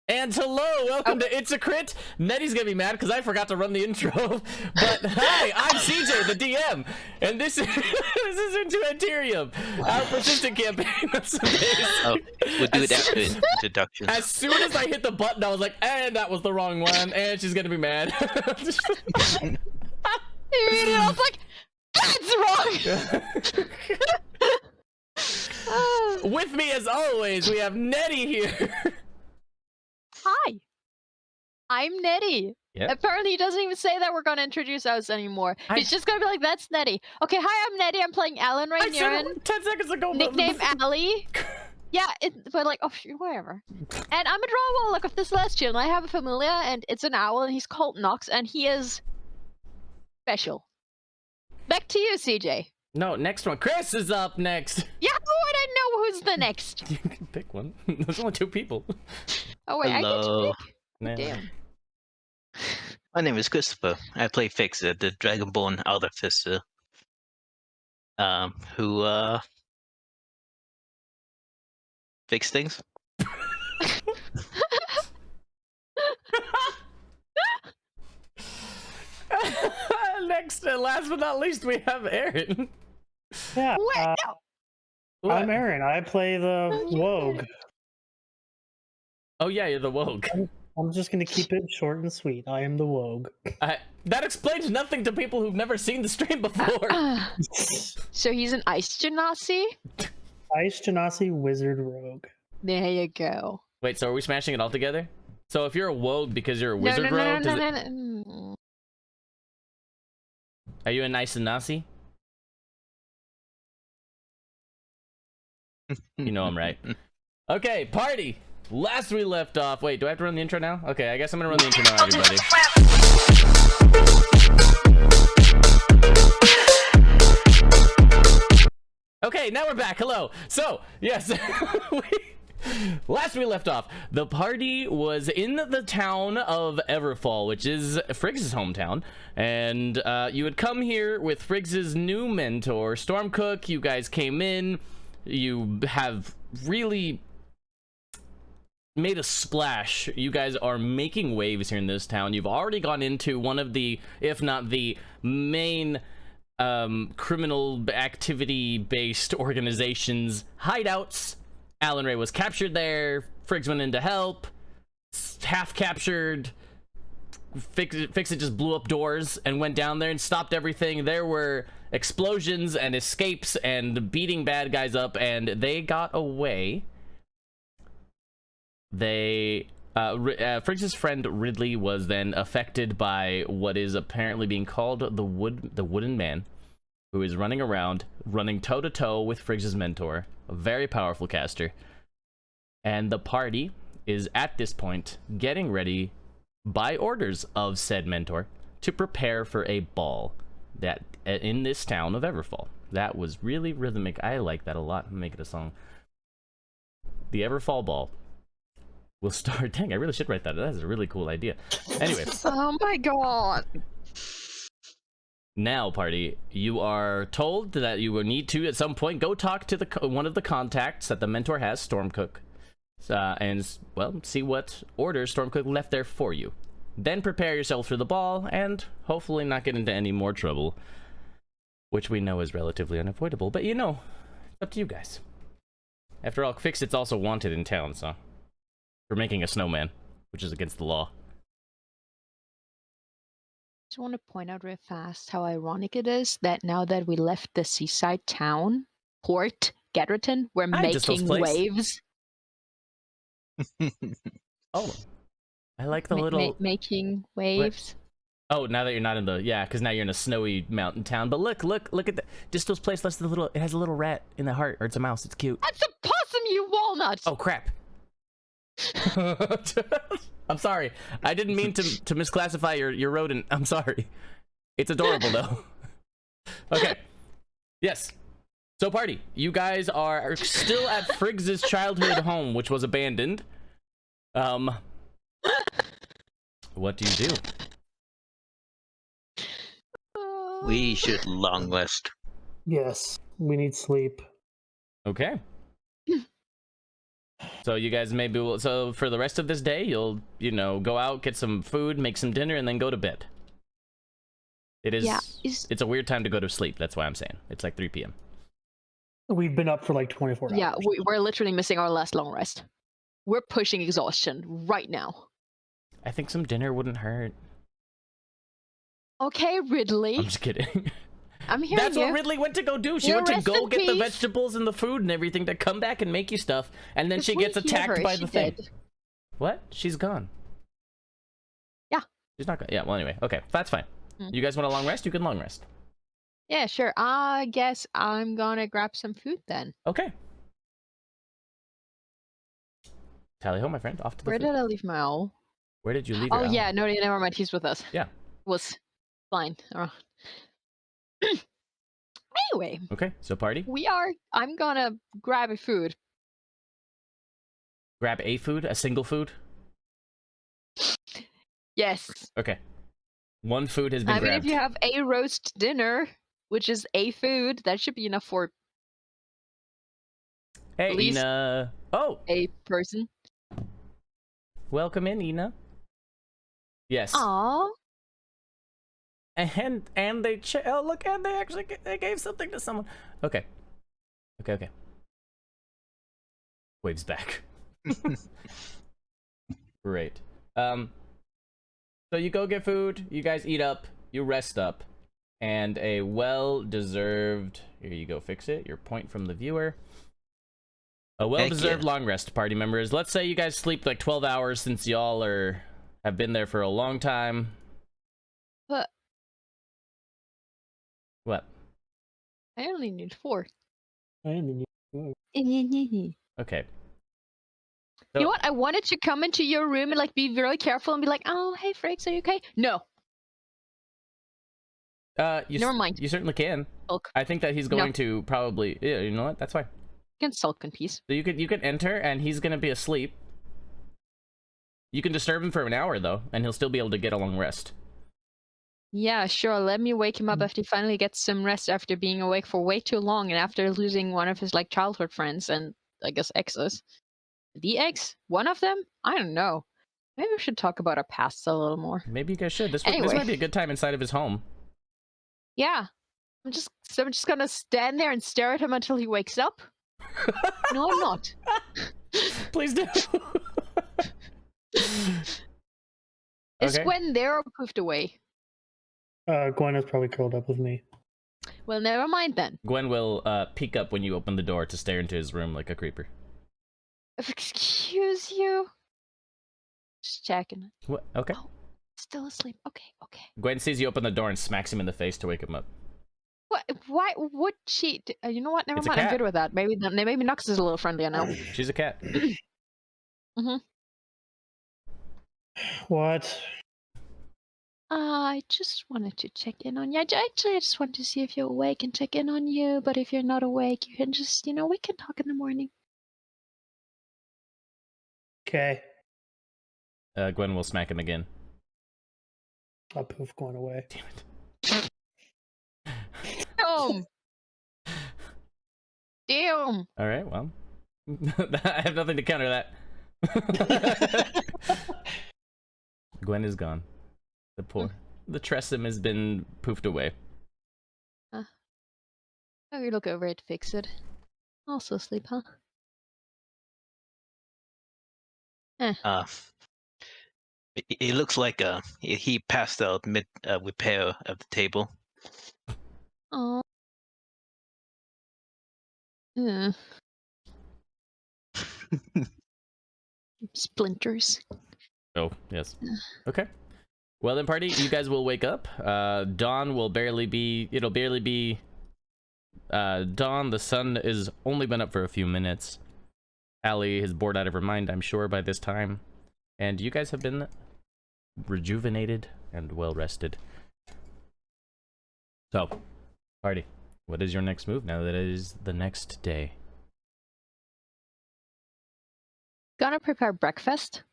And hello, welcome to It's a Crit. Nedy's gonna be mad because I forgot to run the intro. But hi, I'm CJ, the DM, and this is Into Anterium, our persistent campaign. That's amazing. Oh, we'll do it after introduction. As soon as I hit the button, I was like, and that was the wrong one, and she's gonna be mad. I was like, that's wrong! With me, as always, we have Nedy here. Hi, I'm Nedy. Yep. Apparently he doesn't even say that we're going to introduce us anymore. He's just going to be like, that's Nedy. Okay, hi, I'm Nedy. I'm playing Alan right I said it 10 seconds ago. Nickname Allie. Yeah, but like, oh, whatever. And I'm a draw warlock of the Celestial, and I have a familiar, and it's an owl, and he's called Nox, and he is special. Back to you, CJ. No, next one. Chris is up next. Yeah, I didn't know who's the next. You can pick one. There's only 2 people. Oh wait, Hello. I get to pick? Nah. Damn. My name is Christopher. I play Fixer, the Dragonborn Artificer. Who fix things? Next and last but not least, we have Aaron. Yeah, Wait, no. What? I'm Aaron. I play the Wogue. Oh yeah, you're the Wogue. I'm just gonna keep it short and sweet. I am the Wogue. That explains nothing to people who've never seen the stream before. So he's an Ice Genasi? Ice Genasi Wizard Rogue. There you go. Wait, so are we smashing it all together? So if you're a Wogue because you're a Wizard Rogue, No. are you a nice and Nasi? You know I'm right. Okay, party! Last we left off. Wait, do I have to run the intro now? Okay, I guess I'm gonna run the intro now, everybody. Okay, now we're back. Hello. So, yes. Last we left off, the party was in the town of Everfall, which is Friggs' hometown, and you had come here with Friggs' new mentor, Stormcook. You guys came in. You have really made a splash. You guys are making waves here in this town. You've already gone into one of the, if not the main criminal activity-based organizations' hideouts. Alan Ray was captured there. Friggs went in to help. Half captured. Fix It just blew up doors and went down there and stopped everything. There were explosions and escapes and beating bad guys up, and they got away. Friggs' friend Ridley was then affected by what is apparently being called the Wooden Man, who is running around, running toe-to-toe with Friggs' mentor, a very powerful caster. And the party is, at this point, getting ready, by orders of said mentor, to prepare for a ball that in this town of Everfall. That was really rhythmic. I like that a lot. I'm making a song. The Everfall Ball will start. Dang, I really should write that. That is a really cool idea. Anyway. Oh my god. Now, party, you are told that you will need to, at some point, go talk to one of the contacts that the mentor has, Stormcook, and, well, see what orders Stormcook left there for you. Then prepare yourself for the ball, and hopefully not get into any more trouble, which we know is relatively unavoidable, but you know, it's up to you guys. After all, Fix-It's also wanted in town, so, for making a snowman, which is against the law. I just want to point out real fast how ironic it is that now that we left the seaside town, Port Gedderton, we're making waves. Oh, I like the little... making waves. Oh, now that you're not in the... Yeah, because now you're in a snowy mountain town. But look at the... Distal's place. That's the little... It has a little rat in the heart. Or it's a mouse. It's cute. That's a possum, you walnut! Oh, crap. I'm sorry. I didn't mean to misclassify your rodent. I'm sorry. It's adorable, though. Okay. Yes. So, party. You guys are still at Friggs' childhood home, which was abandoned. What do you do? We should long rest. Yes, we need sleep. Okay. So you guys maybe will. So for the rest of this day, you'll go out, get some food, make some dinner, and then go to bed. It is. Yeah, It's a weird time to go to sleep. That's why I'm saying it's like 3 p.m. We've been up for like 24 Yeah, hours. we're literally missing our last long rest. We're pushing exhaustion right now. I think some dinner wouldn't hurt. Okay, Ridley. I'm just kidding. I'm hearing That's you. what Ridley went to go do. She You went to rest go in get the peace. vegetables and the food and everything to come back and make you stuff, and then If she we gets hear attacked her, by she the thing. dead. What? She's gone. Yeah. She's not gone. Yeah, well, anyway. Okay, that's fine. Mm. You guys want a long rest? You can long rest. Yeah, sure. I guess I'm gonna grab some food then. Okay. Tally ho, my friend. Off to the Where food. did I leave my owl? Where did you leave Oh your owl? yeah, no, never mind. He's with us. Yeah. Was fine. Anyway, Okay, so party. I'm gonna grab a food. Grab a food, a single food. Yes. Okay. One food has been I mean, grabbed. if you have a roast dinner, which is a food, that should be enough for Hey, at least- Ina. Oh, a person. welcome in, Ina. Yes. Aww. And they oh look, and they actually they gave something to someone. Okay. Okay. Waves back. Great. So you go get food, you guys eat up, you rest up, and a well-deserved, here you go, fix it, your point from the viewer. A well-deserved long rest, party members. Let's say you guys sleep like 12 hours since y'all have been there for a long time. But What? I only need 4. And then You Okay. know what? I wanted to come into your room and like be very careful and be like, "Oh, hey, Frakes, are you okay?" No. Never mind. You certainly can. Sulk. I think that he's going to probably. Yeah, you know what? That's fine. You can sulk in peace. So you can enter, and he's gonna be asleep. You can disturb him for an hour though, and he'll still be able to get a long rest. Yeah, sure. Let me wake him up after he finally gets some rest after being awake for way too long and after losing one of his like childhood friends and I guess exes. The ex? One of them? I don't know. Maybe we should talk about our pasts a little more. Maybe you guys should. This Anyway. might be a good time inside of his home. Yeah. I'm just gonna stand there and stare at him until he wakes up. No, I'm not. Please do. Is Okay. Gwen there or poofed away? Gwen is probably curled up with me. Well, never mind then. Gwen will peek up when you open the door to stare into his room like a creeper. Excuse you? Just checking. What? Okay. Oh. Still asleep. Okay. Gwen sees you open the door and smacks him in the face to wake him up. What? Why would she? You know what? Never It's a mind. I'm cat. good with that. Maybe Nux is a little friendlier now. She's a cat. What? I just wanted to check in on you. Actually, I just wanted to see if you're awake and check in on you. But if you're not awake, you can just, we can talk in the morning. Okay. Gwen will smack him again. I'll poof going away. Damn it. Damn. Damn. All right. Well, I have nothing to counter that. Gwen is gone. The Tressum has been poofed away. Oh, you look over it, fix it. Also sleep, huh? It looks like he passed out mid repair of the table. Oh. Splinters. Oh, yes. Okay. Well then, party, you guys will wake up. Dawn will barely be... It'll barely be... dawn. The sun has only been up for a few minutes. Allie is bored out of her mind, I'm sure, by this time. And you guys have been rejuvenated and well-rested. So, party, what is your next move now that it is the next day? Gonna prepare breakfast.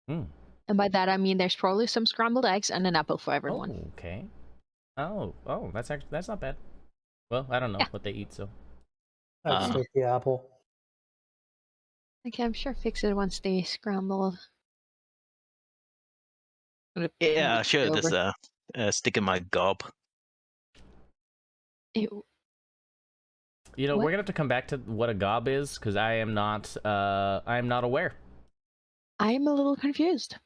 Hmm. And by that I mean there's probably some scrambled eggs and an apple for everyone. Oh, okay. Oh, that's not bad. Well, I don't know what they eat, so. I'd just take the apple. Okay, I'm sure Fix It once they scrambled. Yeah, sure. Over. There's a stick in my gob. Ew. You know, What? we're gonna have to come back to what a gob is, because I am not aware. I'm a little confused.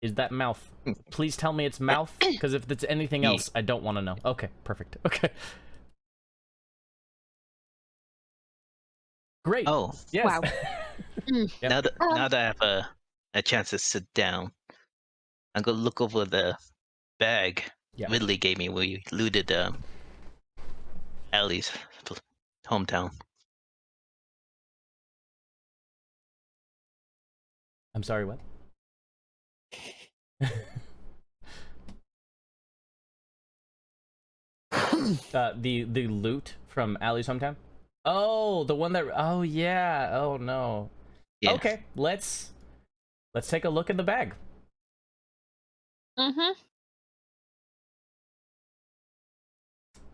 Is that mouth? Please tell me it's mouth, because if it's anything Yeah. else, I don't want to know. Okay, perfect. Okay. Great. Oh, Yes. Wow. Yep. now that I have a chance to sit down, I'm gonna look over the bag Yeah. Ridley gave me when we looted Allie's hometown. I'm sorry, what? The loot from Allie's hometown? Oh, the one that, oh yeah, oh no. Yeah. Okay, let's take a look in the bag. Mm-hmm.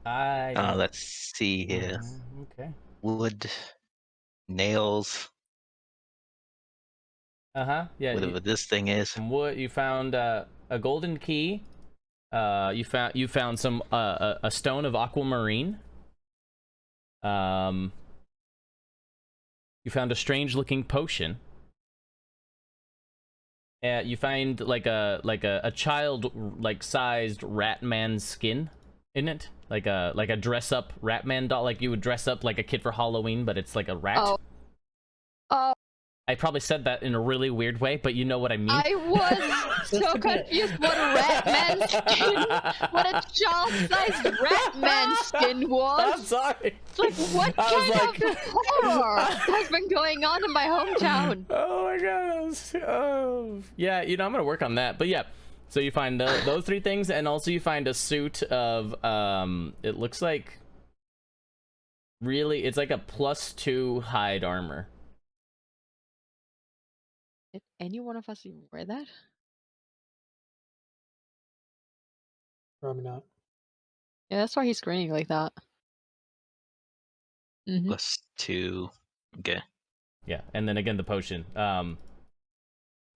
Let's see here. Okay. Wood, nails, Yeah. whatever this thing is. What you found? A golden key. You found some a stone of aquamarine. You found a strange looking potion. You find like a child like sized rat man skin in it, like a dress up rat man doll, like you would dress up like a kid for Halloween, but it's like a rat. Oh. Oh. I probably said that in a really weird way, but you know what I mean. I was so confused what a rat man skin, what a child-sized rat man skin was. I'm sorry. It's like, what kind of horror has been going on in my hometown? Oh my god. Oh. Yeah, you know, I'm gonna work on that. But yeah, so you find those three things, and also you find a suit of it looks like really it's like a +2 hide armor. Did any one of us even wear that? Probably not. Yeah, that's why he's grinning like that. Mm-hmm. +2. Okay. Yeah, and then again the potion.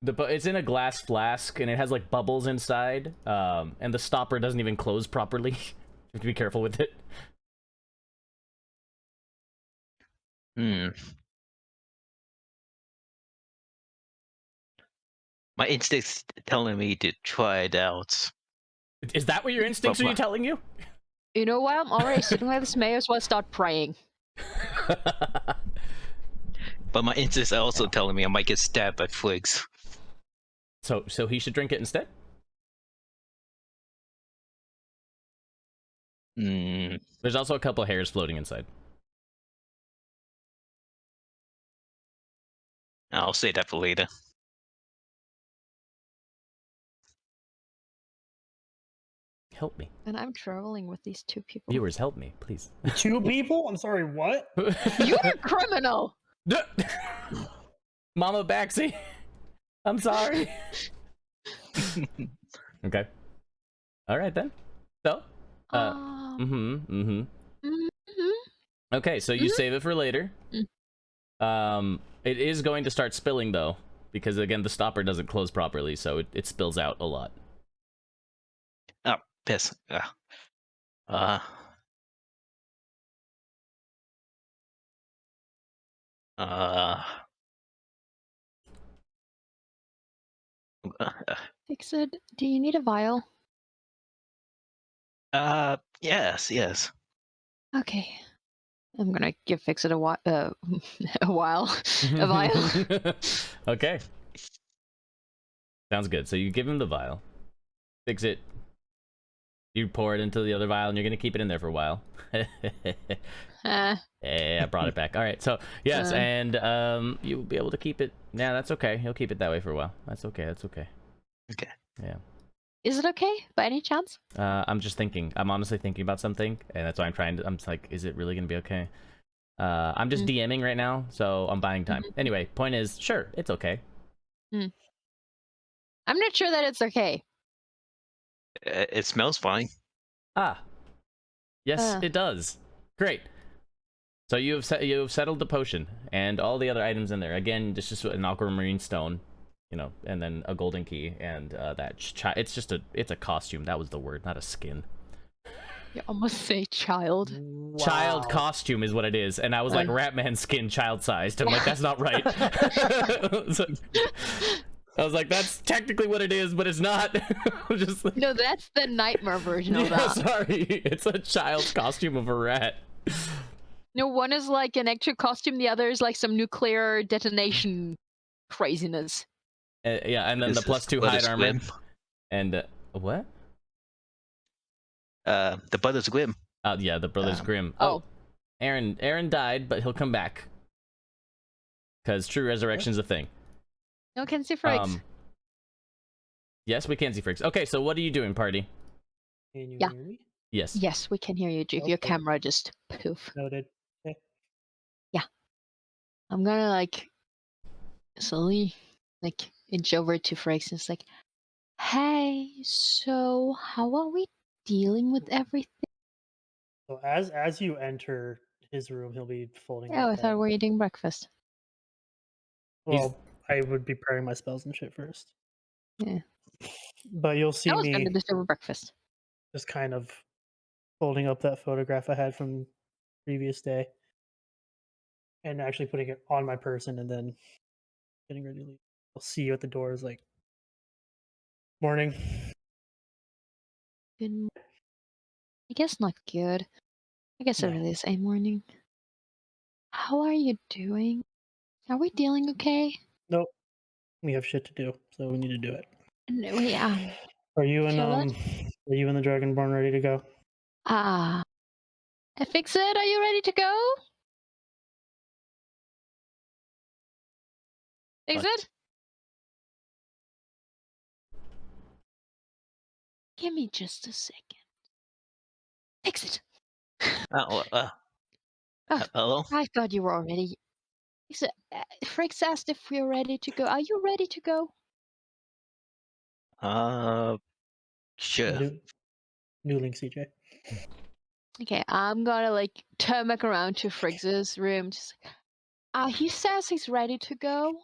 It's in a glass flask, and it has like bubbles inside. And the stopper doesn't even close properly. You have to be careful with it. My instinct's telling me to try it out. Is that what your instincts are telling you? You know what? I'm already sitting like this. May as well start praying. But my instincts are also telling me I might get stabbed by twigs. So he should drink it instead? There's also a couple of hairs floating inside. I'll say that for later. Help me. And I'm traveling with these two people. Viewers, help me, please. 2 people? I'm sorry, what? You're a criminal! Mama Baxi. I'm sorry. Okay. All right then. So. Okay, so you save it for later. It is going to start spilling though, because again the stopper doesn't close properly, so it spills out a lot. Oh, piss. Fix it. Do you need a vial? Yes. Okay. I'm gonna give Fix it a while. A vial. Okay. Sounds good. So you give him the vial. Fix it. You pour it into the other vial, and you're gonna keep it in there for a while. Hey, I brought it back. All right. So yes, and you'll be able to keep it. Yeah, that's okay. He'll keep it that way for a while. That's okay. That's okay. Okay. Yeah. Is it okay, by any chance? I'm just thinking. I'm honestly thinking about something, and that's why I'm trying to. I'm like, is it really gonna be okay? I'm just DMing right now, so I'm buying time. Anyway, point is, sure, it's okay. I'm not sure that it's okay. It smells fine. Ah. Yes, it does. Great. So you've settled the potion and all the other items in there. Again, just an aquamarine stone, you know, and then a golden key and it's a costume. That was the word, not a skin. You almost say child. Child Wow. costume is what it is, and I was like, Ratman skin child sized. I'm like, that's not right. So, I was like, that's technically what it is, but it's not. Just like, No, that's the nightmare version of yeah, that. sorry, it's a child's costume of a rat. No, one is like an actual costume, the other is like some nuclear detonation craziness. Yeah, and then This the is +2 Butters hide armor. Grim. And what? The Butters Grim. Yeah, the Brothers Grimm. Oh. Aaron died, but he'll come back. Because true resurrection's a thing. No can see Frakes. Yes, we can see Fricks. Okay, so what are you doing, party? Can you Yeah. hear me? Yes. Yes, we can hear you, Duke. Your Okay. camera just poof. Noted. Okay. I'm gonna like slowly like inch over to Frakes and it's like, hey, so how are we dealing with everything? So as you enter his room, he'll be folding. Oh, up I thought we were eating breakfast. Well, I would be preparing my spells and shit first. Yeah. But you'll see I was me gonna do this over breakfast. just kind of folding up that photograph I had from previous day and actually putting it on my person and then getting ready to leave. I'll see you at the doors like morning. Good. I guess not good. I guess I No. really say morning. How are you doing? Are we dealing okay? Nope. We have shit to do, so we need to do it. No, wait, Are you and Feel what? are you and the Dragonborn ready to go? Fix it. Are you ready to go? Fix What? it. Give me just a second. Fix it. Oh, Oh, hello? I thought you were already. Frakes asked if we're ready to go. Are you ready to go? Sure. New link, CJ. Okay, I'm gonna like turn back around to Friggs's room. Just he says he's ready to go.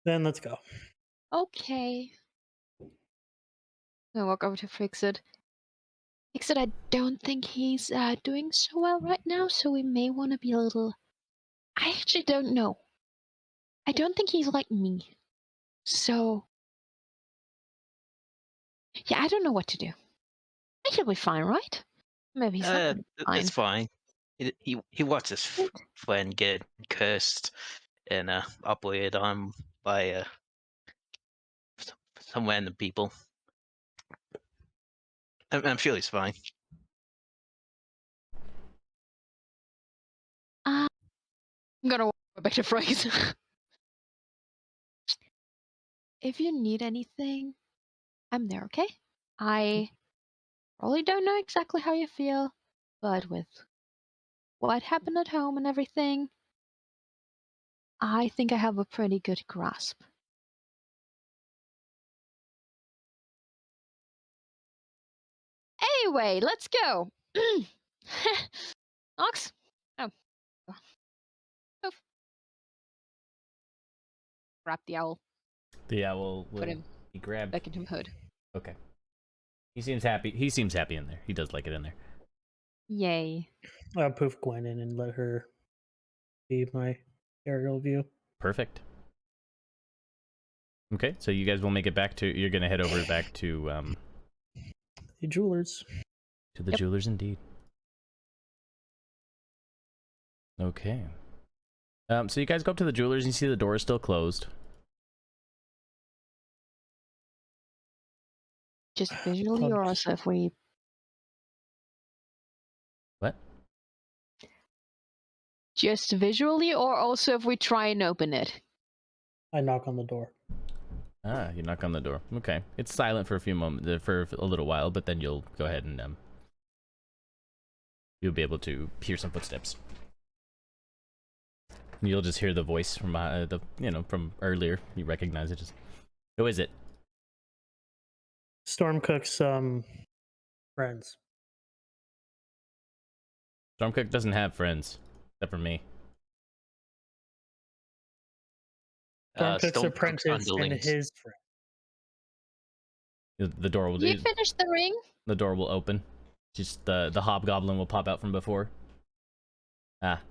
Then let's go. Okay. I walk over to Friggs. Except I don't think he's doing so well right now, so we may want to be a little. I actually don't know. I don't think he's like me. So. Yeah, I don't know what to do. I should be fine, right? Maybe he's not gonna be fine. It's fine. He watched his friend get cursed and operated on by some random people. I'm sure he's fine. I'm gonna walk back to Fraser. If you need anything, I'm there, okay? I probably don't know exactly how you feel, but with what happened at home and everything, I think I have a pretty good grasp. Anyway, let's go. Ox? Oh. Oh. Grab the owl. The owl will Put him be grabbed. back into hood. Okay. He seems happy. He seems happy in there. He does like it in there. Yay. I'll poof Gwen in and let her be my aerial view. Perfect. Okay, so you guys will make it back to. You're gonna head over back to The jewelers. the jewelers, indeed. Okay. So you guys go up to the jewelers and you see the door is still closed. Just visually, or also if we. What? Just visually, or also if we try and open it? I knock on the door. Ah, you knock on the door. Okay, it's silent for a few moments, for a little while, but then you'll go ahead and you'll be able to hear some footsteps. And you'll just hear the voice from from earlier. You recognize it. Who is it? Stormcook's friends. Stormcook doesn't have friends, except for me. Stormcook's Stone Cook's apprentice and underlings. his friend. The door will. You finished the ring? The door will open. Just the hobgoblin will pop out from before. Ah.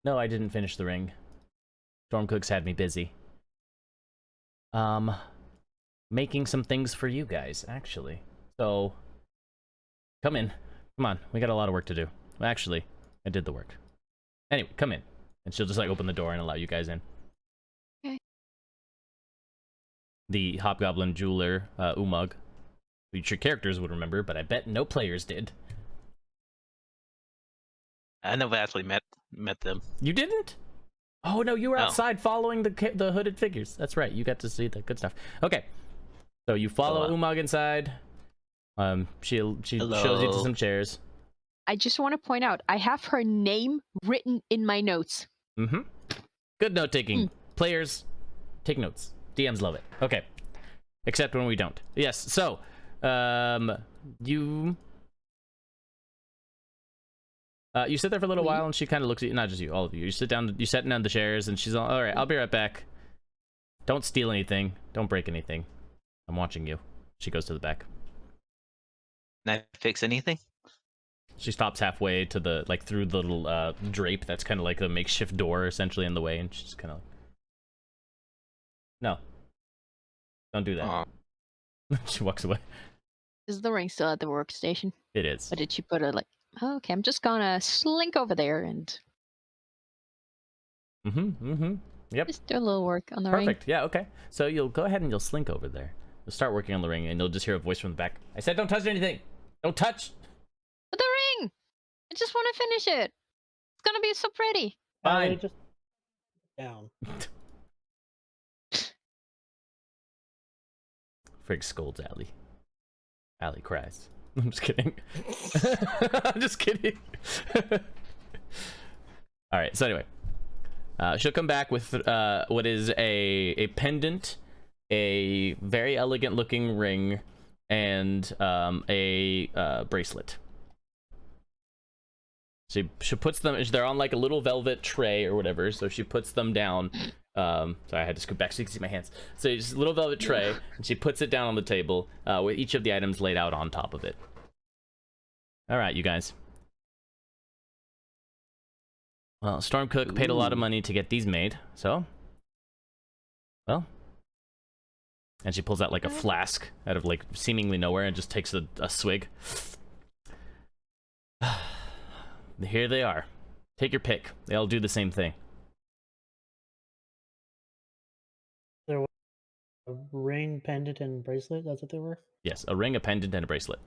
No, I didn't finish the ring. Stormcook's had me busy. Making some things for you guys, actually. So, come in. Come on, we got a lot of work to do. Well, actually, I did the work. Anyway, come in. And she'll just like open the door and allow you guys in. Okay. The hobgoblin jeweler, Umug, which your characters would remember, but I bet no players did. I never actually met them. You didn't? Oh no, you were No. outside following the hooded figures. That's right. You got to see the good stuff. Okay, so you follow Umag inside. She shows you to Hello. some chairs. I just want to point out, I have her name written in my notes. Mm-hmm. Good note taking. Players, take notes. DMs love it. Okay, except when we don't. Yes. So, you sit there for a little while, and she kind of looks at you. Not just you, all of you. You sit down. You sit down the chairs, and she's all right. I'll be right back. Don't steal anything. Don't break anything. I'm watching you. She goes to the back. Can I fix anything? She stops halfway to the through the little drape that's kind of like a makeshift door essentially in the way, and she's kind of like, no, don't do that. Aw. She walks away. Is the ring still at the workstation? It is. Or did she put it like, oh, okay, I'm just gonna slink over there and Yep. just do a little work on the ring? Perfect. Yeah. Okay. So you'll go ahead and you'll slink over there. You'll start working on the ring, and you'll just hear a voice from the back. I said, don't touch anything. Don't touch. But the ring! I just want to finish it. It's gonna be so pretty. Fine. Just down. Frig scolds Allie. Allie cries. I'm just kidding. I'm just kidding. All right. So anyway, she'll come back with what is a pendant, a very elegant looking ring, and a bracelet. She puts them. They're on like a little velvet tray or whatever. So she puts them down. Sorry, I had to scoot back so you can see my hands. So it's a little velvet tray, and she puts it down on the table with each of the items laid out on top of it. All right, you guys. Well, Stormcook paid a lot of money to get these made, so well. And she pulls out like a flask out of like seemingly nowhere and just takes a swig. Here they are. Take your pick. They all do the same thing. There was a ring, pendant, and bracelet. That's what they were. Yes, a ring, a pendant, and a bracelet.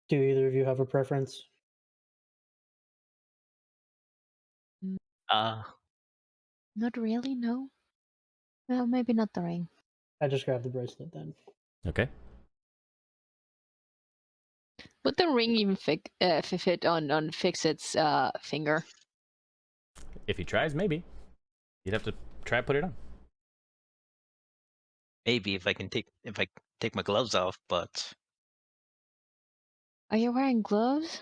Do either of you have a preference? Not really, no. Well, maybe not the ring. I just grabbed the bracelet then. Okay. Would the ring even fit on Fixit's finger? If he tries, maybe. You'd have to try put it on. Maybe if I take my gloves off, but Are you wearing gloves?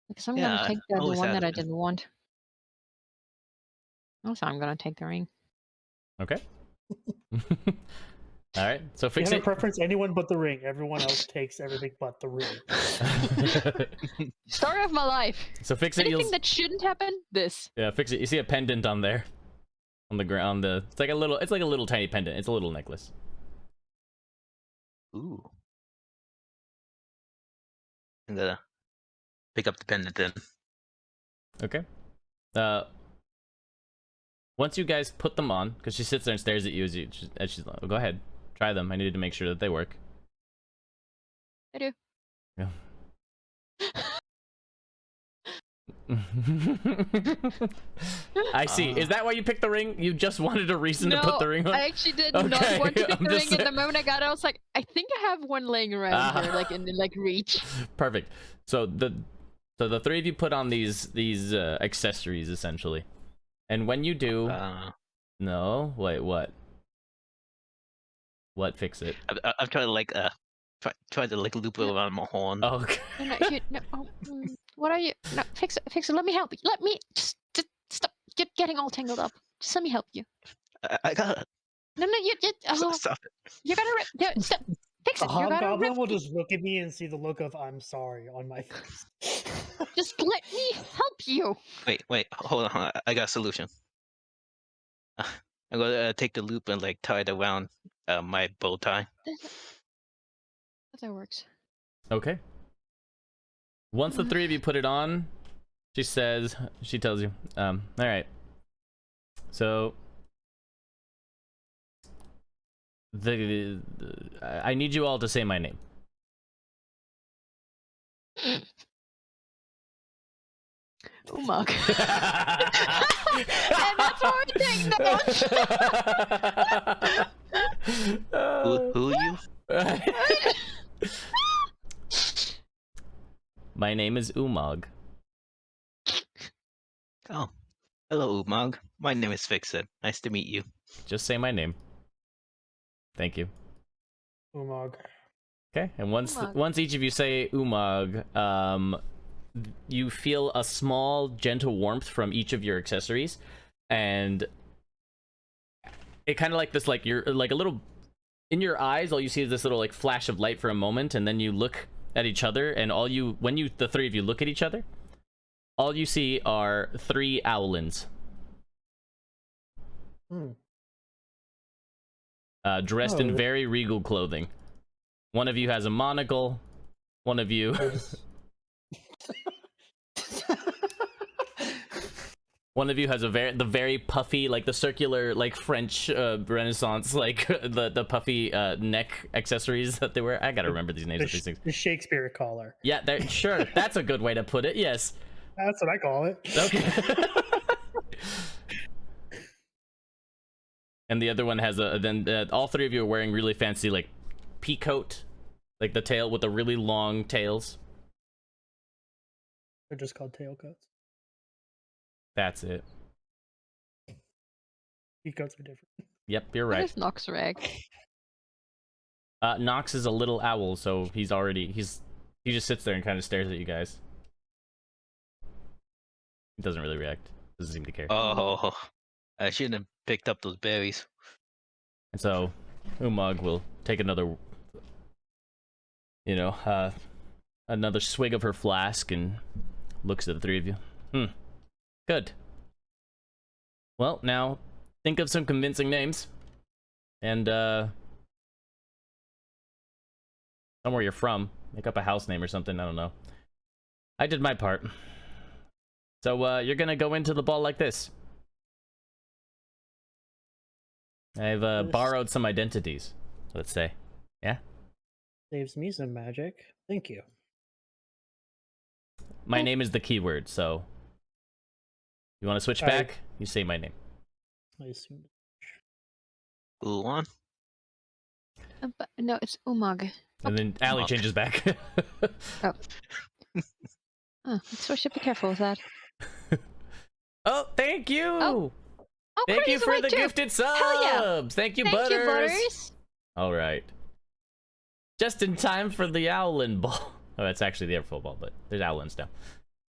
Because I'm Yeah, gonna take the always one have that I been. didn't want. Also, I'm gonna take the ring. Okay. All right. So If you fix have a it. preference, anyone but the ring. Everyone else takes everything but the ring. Story of my life. So fix it. Anything that shouldn't happen, this. Yeah, fix it. You see a pendant on there, on the ground. It's like a little tiny pendant. It's a little necklace. ooh, I'm gonna pick up the pendant then. Okay. Once you guys put them on, because she sits there and stares at you as she's like, oh, go ahead, try them. I needed to make sure that they work. I do. Yeah. I see. Is that why you picked the ring? You just wanted a reason to put the ring on? I actually did Okay, not want to pick I'm the just ring, and the saying. moment I got it, I was like, I think I have one laying around here, like in reach. Perfect. So the three of you put on these accessories essentially, and when you do, no, wait, what? What? Fix it. I'm trying to try to loop it around my horn. Oh, okay. No, no, What are you? No, fix it. Let me help you. Let me just stop. Getting all tangled up. Just let me help you. I got it. No, you Stop it. you're gonna stop. Fix The it. You're gonna hobgoblin rip will me. just look at me and see the look of "I'm sorry" on my face. Just let me help you. Wait, hold on. I got a solution. I'm gonna take the loop and like tie it around my bow tie. That works. Okay. Once the three of you put it on, she tells you, all right. So I need you all to say my name. Umag. And that's why we take notes. Who are you? My name is Umag. Oh, hello, Umag. My name is Fixit. Nice to meet you. Just say my name. Thank you. Umag. Okay, and once Umag. once each of you say Umag, you feel a small, gentle warmth from each of your accessories, and it kind of like this, like you're like a little in your eyes. All you see is this little like flash of light for a moment, and then you look at each other, and the three of you look at each other, all you see are 3 owlins. Dressed in very regal clothing. One of you has a monocle. One of you... One of you has the very puffy, like the circular, like French Renaissance, like the puffy neck accessories that they wear. I gotta remember these names of these things. The Shakespeare collar. Yeah, sure. That's a good way to put it. Yes. That's what I call it. Okay. And the other one has all 3 of you are wearing really fancy, like peacoat, like the tail with the really long tails. They're just called tailcoats. That's it. Peacoats are different. Yep, you're What right. is Nox rag? Nox is a little owl, so he just sits there and kind of stares at you guys. He doesn't really react. Doesn't seem to care. Oh, I shouldn't have picked up those berries. And so, Umag will take another, another swig of her flask and looks at the 3 of you. Good. Well, now, think of some convincing names. And, somewhere you're from. Make up a house name or something, I don't know. I did my part. So, you're gonna go into the ball like this. I've borrowed some identities, let's say. Yeah? Saves me some magic. Thank you. My name is the keyword, so... You want to switch back? You say my name. I assume. Ulan? But, no, it's Umag. And then Allie Umag. changes back. So I should be careful with that. Oh, thank you! Oh, Thank you Courtney's for awake the too. gifted subs! Hell yeah. Thank you, Thank Butters! you, Butters. Alright. Just in time for the Owlin Ball. Oh, that's actually the Everfull Ball, but there's Owlins now.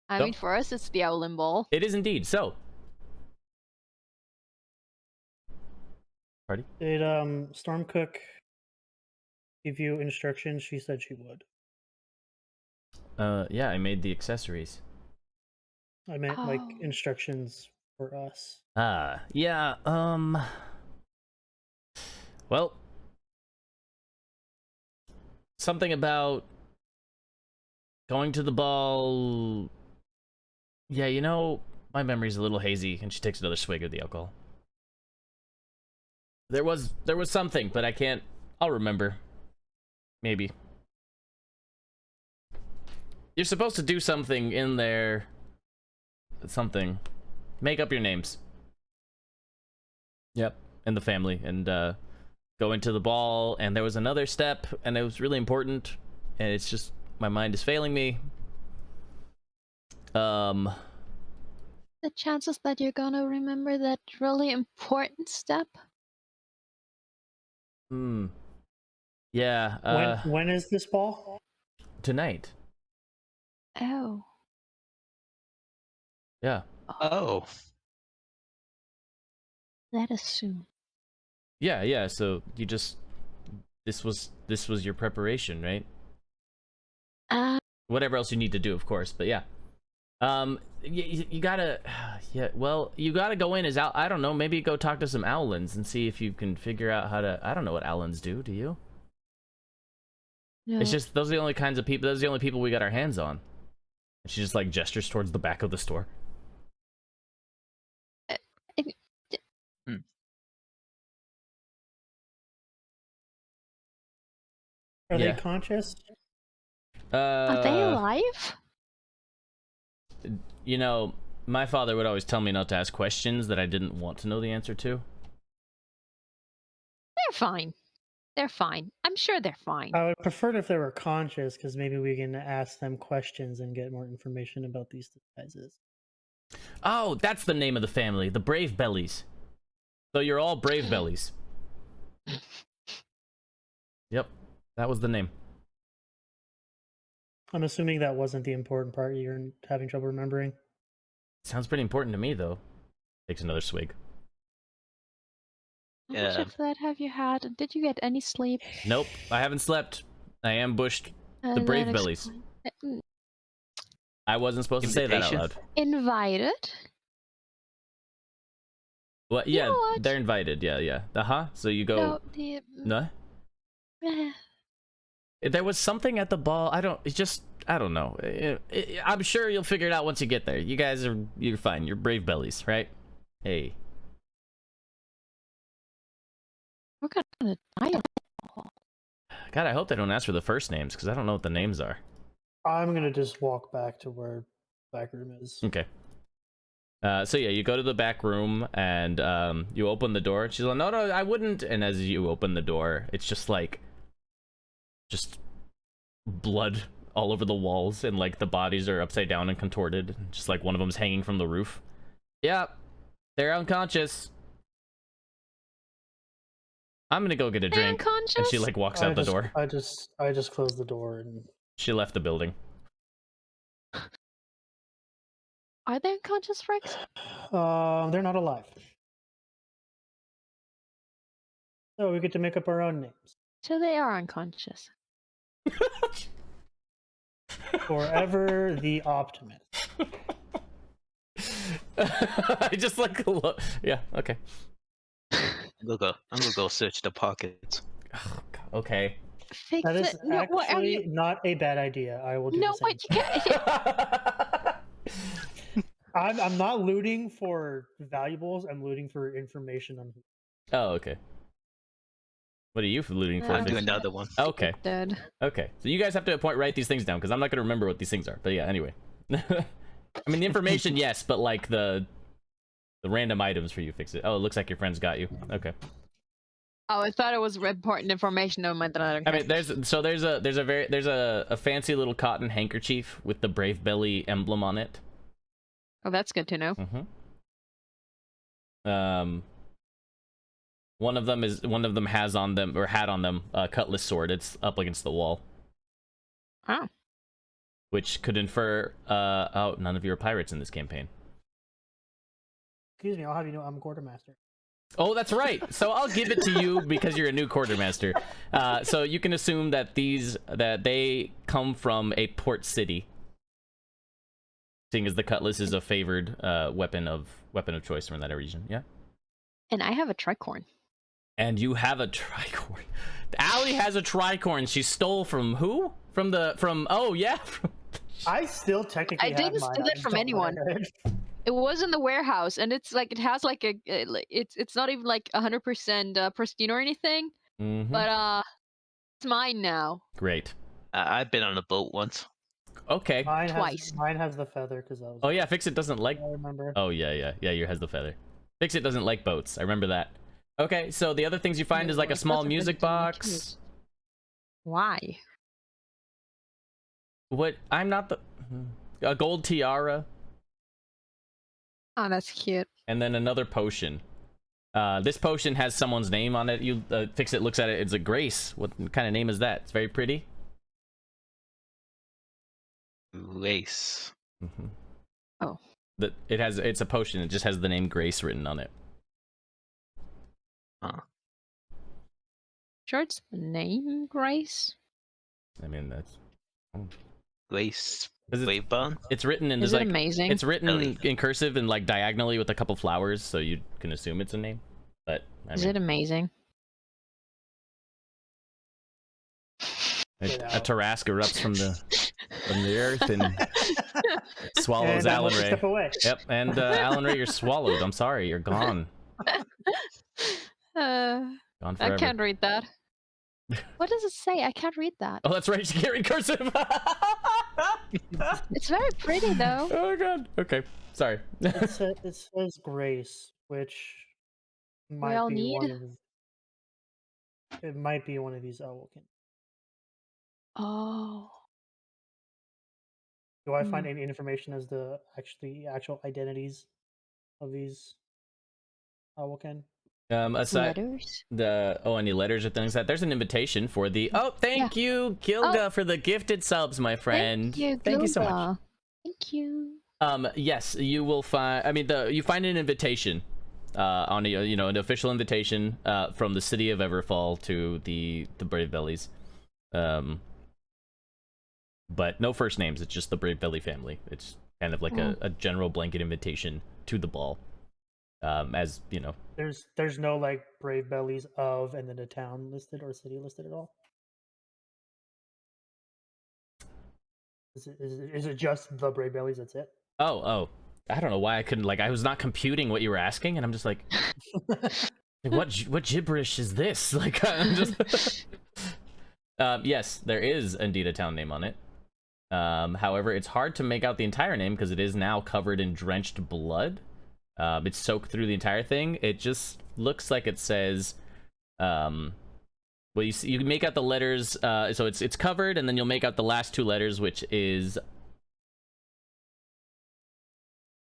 I mean, for us, it's the Owlin Ball. It is indeed. So. Party? Did Stormcook give you instructions? She said she would. Yeah, I made the accessories. I meant like Oh. instructions for us. Yeah, well, something about going to the ball. Yeah, my memory's a little hazy, and she takes another swig of the alcohol. There was something, but I'll remember. Maybe. You're supposed to do something in there. Something. Make up your names. Yep, and the family, and go into the ball, and there was another step, and it was really important, and it's just, my mind is failing me. The chances that you're gonna remember that really important step? Yeah, When is this ball? tonight. Oh. Yeah. Oh, Let us soon. Yeah. So you just this was your preparation, right? Whatever else you need to do, of course. But yeah. You gotta, yeah. Well, you gotta go in as I don't know. Maybe go talk to some owlins and see if you can figure out how to. I don't know what owlins do. Do you? No. It's just those are the only kinds of people. Those are the only people we got our hands on. And she just like gestures towards the back of the store. Are Yeah. they conscious? Are they alive? You know, my father would always tell me not to ask questions that I didn't want to know the answer to. They're fine. They're fine. I'm sure they're fine. I would prefer it if they were conscious, because maybe we can ask them questions and get more information about these disguises. Oh, that's the name of the family, the Brave Bellies. So you're all Brave Bellies. Yep, that was the name. I'm assuming that wasn't the important part you're having trouble remembering. Sounds pretty important to me, though. Takes another swig. How much Yeah. of that have you had? Did you get any sleep? Nope, I haven't slept. I ambushed the Brave That Bellies. explain- I wasn't supposed to say that out Invitation? loud. Invited? What? You Yeah, know what? they're invited. Yeah. So you go. No. Eh, There was something at the ball. I don't know. I'm sure you'll figure it out once you get there. You're fine. You're Brave Bellies, right? Hey. We're gonna die. God, I hope they don't ask for the first names, because I don't know what the names are. I'm gonna just walk back to where the back room is. Okay. So yeah, you go to the back room, and you open the door. She's like, no, I wouldn't. And as you open the door, it's just like... just blood all over the walls, and like the bodies are upside down and contorted. Just like one of them's hanging from the roof. Yeah, they're unconscious. I'm gonna go get a They're drink. unconscious? And she like walks out the door. I just closed the door and She left the building. Are they unconscious, Fricks? they're not alive. So we get to make up our own names. So they are unconscious. Forever the Optimist. I just like look. Yeah, okay. I'm gonna go search the pockets. Oh, God, okay. Fix That is it. No, what are actually you? not a bad idea. I will do No, the same. but you can't. I'm not looting for valuables. I'm looting for information on. Oh, okay. What are you looting for? I'm I'm Fix? doing another one. Okay. Dead. Okay. So you guys have to write these things down, because I'm not gonna remember what these things are. But yeah, anyway. I mean, the information, yes, but like the random items for you, fix it. Oh, it looks like your friends got you. Okay. Oh, I thought it was important information. Never mind that. I don't I care. mean, there's a fancy little cotton handkerchief with the Brave Belly emblem on it. Oh, that's good to know. One of them has on them, or had on them, a cutlass sword. It's up against the wall, Oh. which could infer oh, none of you are pirates in this campaign. Excuse me, I'll have you know I'm a quartermaster. Oh, that's right. So I'll give it to you because you're a new quartermaster. So you can assume that they come from a port city, seeing as the cutlass is a favored weapon of choice from that region. Yeah. And I have a tricorn. And you have a tricorn. Allie has a tricorn. She stole from who? Oh yeah. I still technically I have didn't mine. steal I it just from don't anyone. wear it. It was in the warehouse, and it's like it has like it's not even like 100% pristine or anything, Mhm. but it's mine now. Great. I've been on a boat once. Okay. Twice. Mine has the feather because I was. Oh yeah, Fix It doesn't like. I remember. Oh yeah. Yours has the feather. Fix It doesn't like boats. I remember that. Okay, so the other things you find is like a Like, small that's a music good thing to box. choose. Why? What? I'm not the. A gold tiara, Oh, that's cute. and then another potion. This potion has someone's name on it. You Fix It looks at it. It's a Grace. What kind of name is that? It's very pretty. Race. Mhm. Oh. It's a potion. It just has the name Grace written on it. Sure, it's the name Grace. I mean, that's Grace 'cause Wayburn. it's written in Is there's it like amazing? it's written Really? in cursive and like diagonally with a couple flowers, so you can assume it's a name. But I Is mean, it amazing? a Get out. Tarask erupts from the earth and swallows And I'm Alan one Ray. step away. Yep, and Alan Ray, you're swallowed. I'm sorry, you're gone. Gone forever. I can't read that. What does it say? I can't read that. Oh, that's right. You can't read cursive. It's very pretty though. Oh god. Okay. Sorry. It says Grace, which might all be need? one of. It might be one of these Owlkin. Oh. Do I find any information as the actual identities of these Owlkin? Aside Letters? any letters or things like that. There's an invitation for the. Oh, thank you, Gilga, for the gifted subs, my friend. Thank you so much. Gilda. Thank you. Yes, you will find. I mean, you find an invitation, on a, an official invitation, from the city of Everfall to the Brave Bellies, but no first names. It's just the Brave Belly family. It's kind of like a general blanket invitation to the ball, as you know. There's no like Brave Bellies of and then a town listed or city listed at all. Is it just the Brave Bellies? That's it. Oh, I don't know why I couldn't, like, I was not computing what you were asking, and I'm just like, what gibberish is this? Like, I'm just. Yes, there is indeed a town name on it. However, it's hard to make out the entire name because it is now covered in drenched blood. It's soaked through the entire thing. It just looks like it says, well, you make out the letters, so it's covered, and then you'll make out the last two letters, which is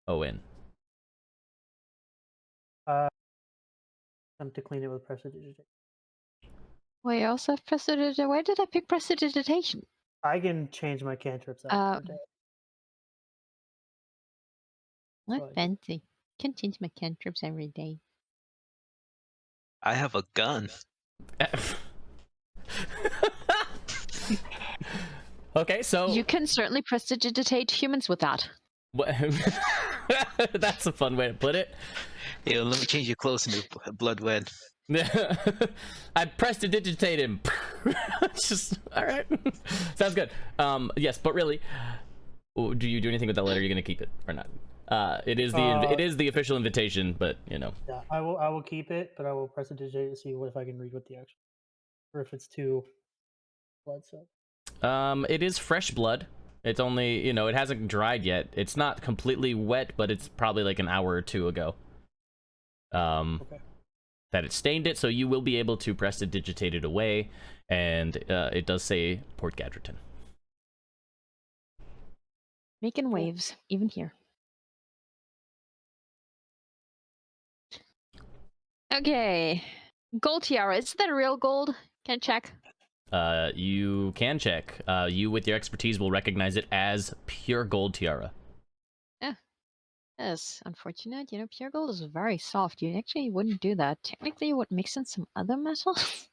O-N. Attempt to clean it with prestidigitation. Wait, I also have prestidigitation. Why did I pick prestidigitation? I can change my cantrips after day. What So I- fancy. Can change my cantrips every day. I have a gun. Okay, so You can certainly prestidigitate humans with that. that's a fun way to put it. Here, let me change your clothes into blood red. I prestidigitate him. Just all right. Sounds good. Yes, but really, do you do anything with that letter? You're gonna keep it or not? It is the official invitation, but you know. Yeah, I will keep it, but I will prestidigitate to see if I can read what the actual, or if it's too blood. So. It is fresh blood. It's only, it hasn't dried yet. It's not completely wet, but it's probably like an hour or two ago. Okay. That it stained it, so you will be able to prestidigitate it away, and it does say Port Gadgerton. Making waves, even here. Okay. Gold tiara. Is that real gold? Can I check? You can check. You, with your expertise, will recognize it as pure gold tiara. Yes, unfortunate. Pure gold is very soft. You actually wouldn't do that. Technically, you would mix in some other metals.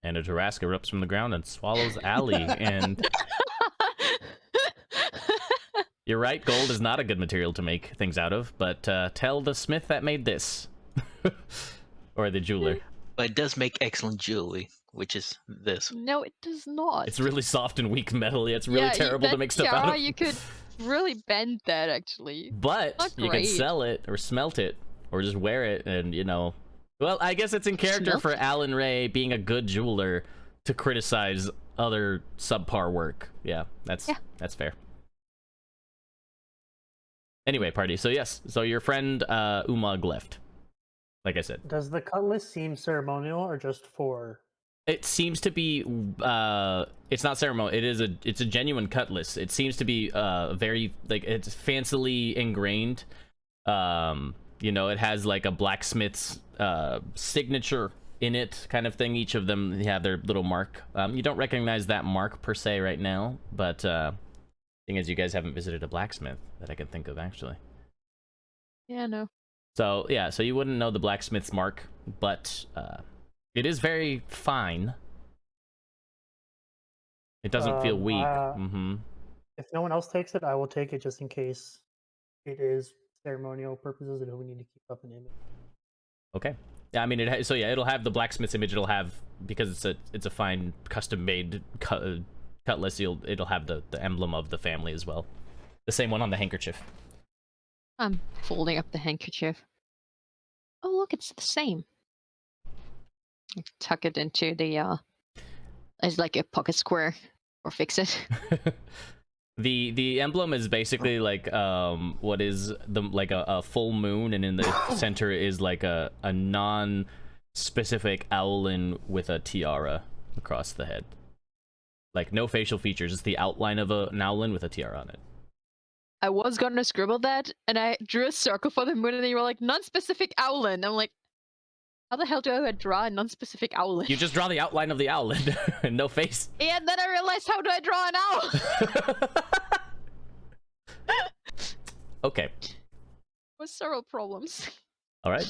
And a Tarask erupts from the ground and swallows Ali. And you're right, gold is not a good material to make things out of, but tell the smith that made this. Or the jeweler. But it does make excellent jewelry, which is this. No, it does not. It's really soft and weak metal. It's really terrible to make stuff out of. You could really bend that, actually. But Not you can great. sell it or smelt it or just wear it, and well, I guess it's in character Smelt? for Alan Ray, being a good jeweler, to criticize other subpar work. Yeah, that's fair. Anyway, party. So yes, so your friend Umag left. Like I said, Does the cutlass seem ceremonial or just for? it seems to be it's not ceremonial. It's a genuine cutlass. It seems to be very, like, it's fancily ingrained. It has like a blacksmith's signature in it, kind of thing. Each of them have their little mark. You don't recognize that mark per se right now, but thing is, you guys haven't visited a blacksmith that I can think of, actually. Yeah, no. So yeah, so you wouldn't know the blacksmith's mark, but it is very fine. It doesn't feel weak. If no one else takes it, I will take it just in case it is ceremonial purposes and we need to keep up an image. Okay. Yeah, I mean, so yeah, it'll have the blacksmith's image. It'll have, because it's a fine custom made cutlass. It'll have the emblem of the family as well. The same one on the handkerchief. I'm folding up the handkerchief. Oh, look, it's the same. I tuck it into the as like a pocket square, or fix it. The emblem is basically like what is like a full moon, and in the center is like a non-specific owlin with a tiara across the head. Like no facial features, it's the outline of an owlin with a tiara on it. I was gonna scribble that, and I drew a circle for the moon, and then you were like, non-specific owlin. I'm like, how the hell do I draw a non-specific owlin? You just draw the outline of the owlin, and no face. And then I realized, how do I draw an owl? Okay. With several problems. All right.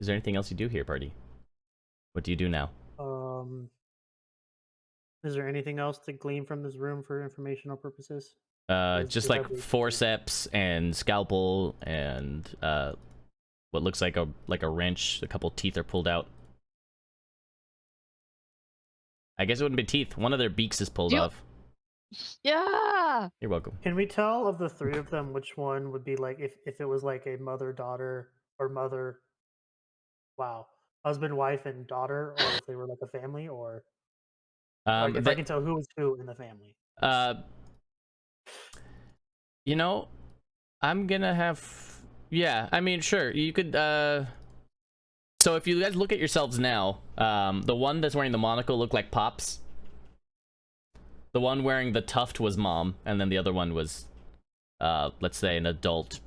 Is there anything else you do here, party? What do you do now? Is there anything else to glean from this room for informational purposes? Just like forceps and scalpel and what looks like a wrench. A couple teeth are pulled out. I guess it wouldn't be teeth. One of their beaks is pulled off. Yeah. You're welcome. Can we tell of the three of them which one would be like if it was like a mother-daughter or mother, husband, wife, and daughter, or if they were like a family, or like if I can tell who is who in the family? You know, I'm gonna have, yeah, I mean, sure, you could, so if you guys look at yourselves now, the one that's wearing the monocle looked like Pops. The one wearing the tuft was Mom, and then the other one was, let's say, an adult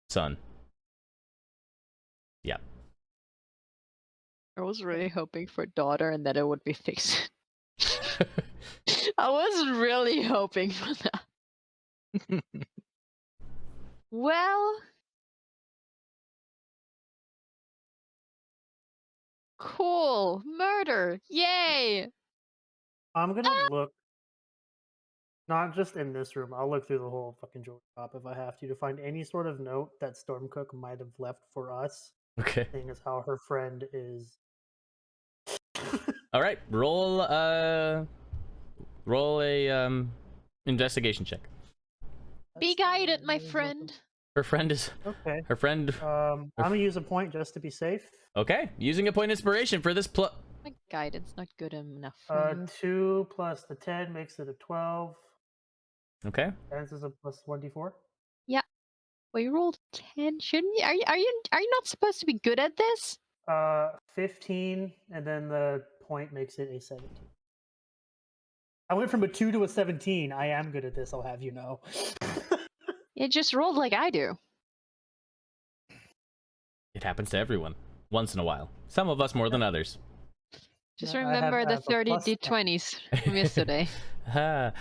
son. Yeah. I was really hoping for daughter, and that it would be fixed. I was really hoping for that. Well, cool. Murder. Yay. I'm gonna look, not just in this room. I'll look through the whole fucking jewelry shop if I have to find any sort of note that Stormcook might have left for us. Okay. Seeing as how her friend is. All right, roll a investigation check. Be guided, my friend. Her friend is Okay. her friend. I'm gonna use a point just to be safe. Okay, using a point inspiration for this My guidance not good enough. For you. 2 plus the 10 makes it a 12. Okay. Guidance is a plus 1d4. Well, you rolled 10, shouldn't you? Are you not supposed to be good at this? 15, and then the point makes it a 17. I went from a 2 to a 17. I am good at this, I'll have you know. You just rolled like I do. It happens to everyone once in a while. Some of us more than others. Just Yeah, I remember have the a 30 plus 10. d20s from yesterday. All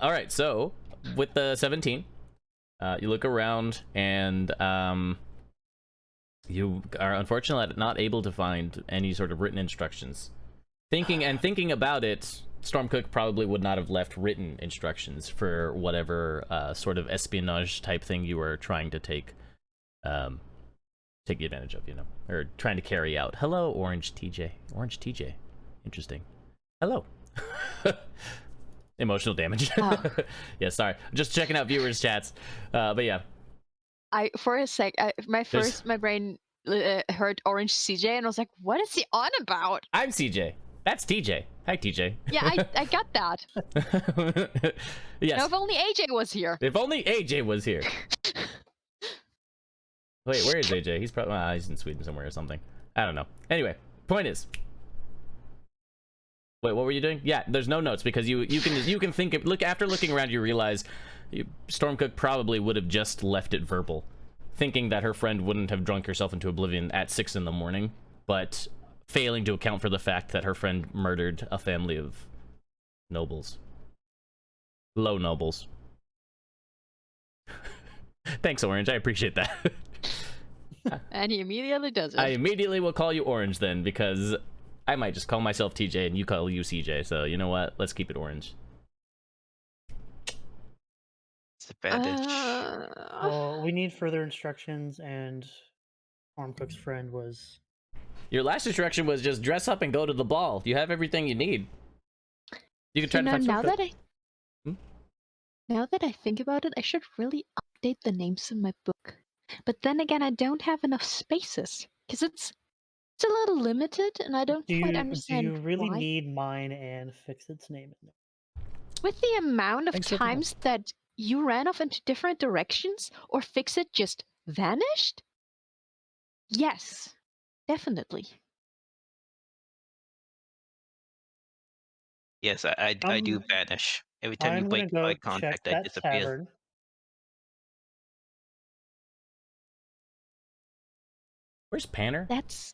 right, so with the 17, you look around and you are unfortunately not able to find any sort of written instructions. Thinking about it, Stormcook probably would not have left written instructions for whatever sort of espionage type thing you were trying to take advantage of, you know, or trying to carry out. Hello, Orange TJ. Orange TJ. Interesting. Hello. Emotional damage. Oh. Yeah, sorry. Just checking out viewers' chats. But yeah. For a sec, my brain heard Orange CJ, and I was like, "What is he on about?" I'm CJ. That's TJ. Hi, TJ. Yeah, I got that. Yes. Now, if only AJ was here. If only AJ was here. Wait, where is AJ? He's probably he's in Sweden somewhere or something. I don't know. Anyway, point is. Wait, what were you doing? Yeah, there's no notes because you can think of, after looking around, you realize Stormcook probably would have just left it verbal, thinking that her friend wouldn't have drunk herself into oblivion at 6 in the morning, but failing to account for the fact that her friend murdered a family of nobles. Low nobles. Thanks, Orange. I appreciate that. And he immediately does it. I immediately will call you Orange then, because I might just call myself TJ and you call you CJ. So you know what? Let's keep it Orange. It's a bandage. Well, we need further instructions, and Stormcook's friend was. Your last instruction was just dress up and go to the ball. You have everything you need. You can try to find now some. that I now that I think about it, I should really update the names in my book. But then again, I don't have enough spaces because it's a little limited, and I don't quite understand Do you really why. need mine and Fix-It's name in there? With the amount of Thanks, everyone. times that you ran off into different directions or Fix-It just vanished? Yes, definitely. Yes, I do vanish. Every time you I'm break gonna eye go check contact, I that disappear. tavern. Where's Panner? That's...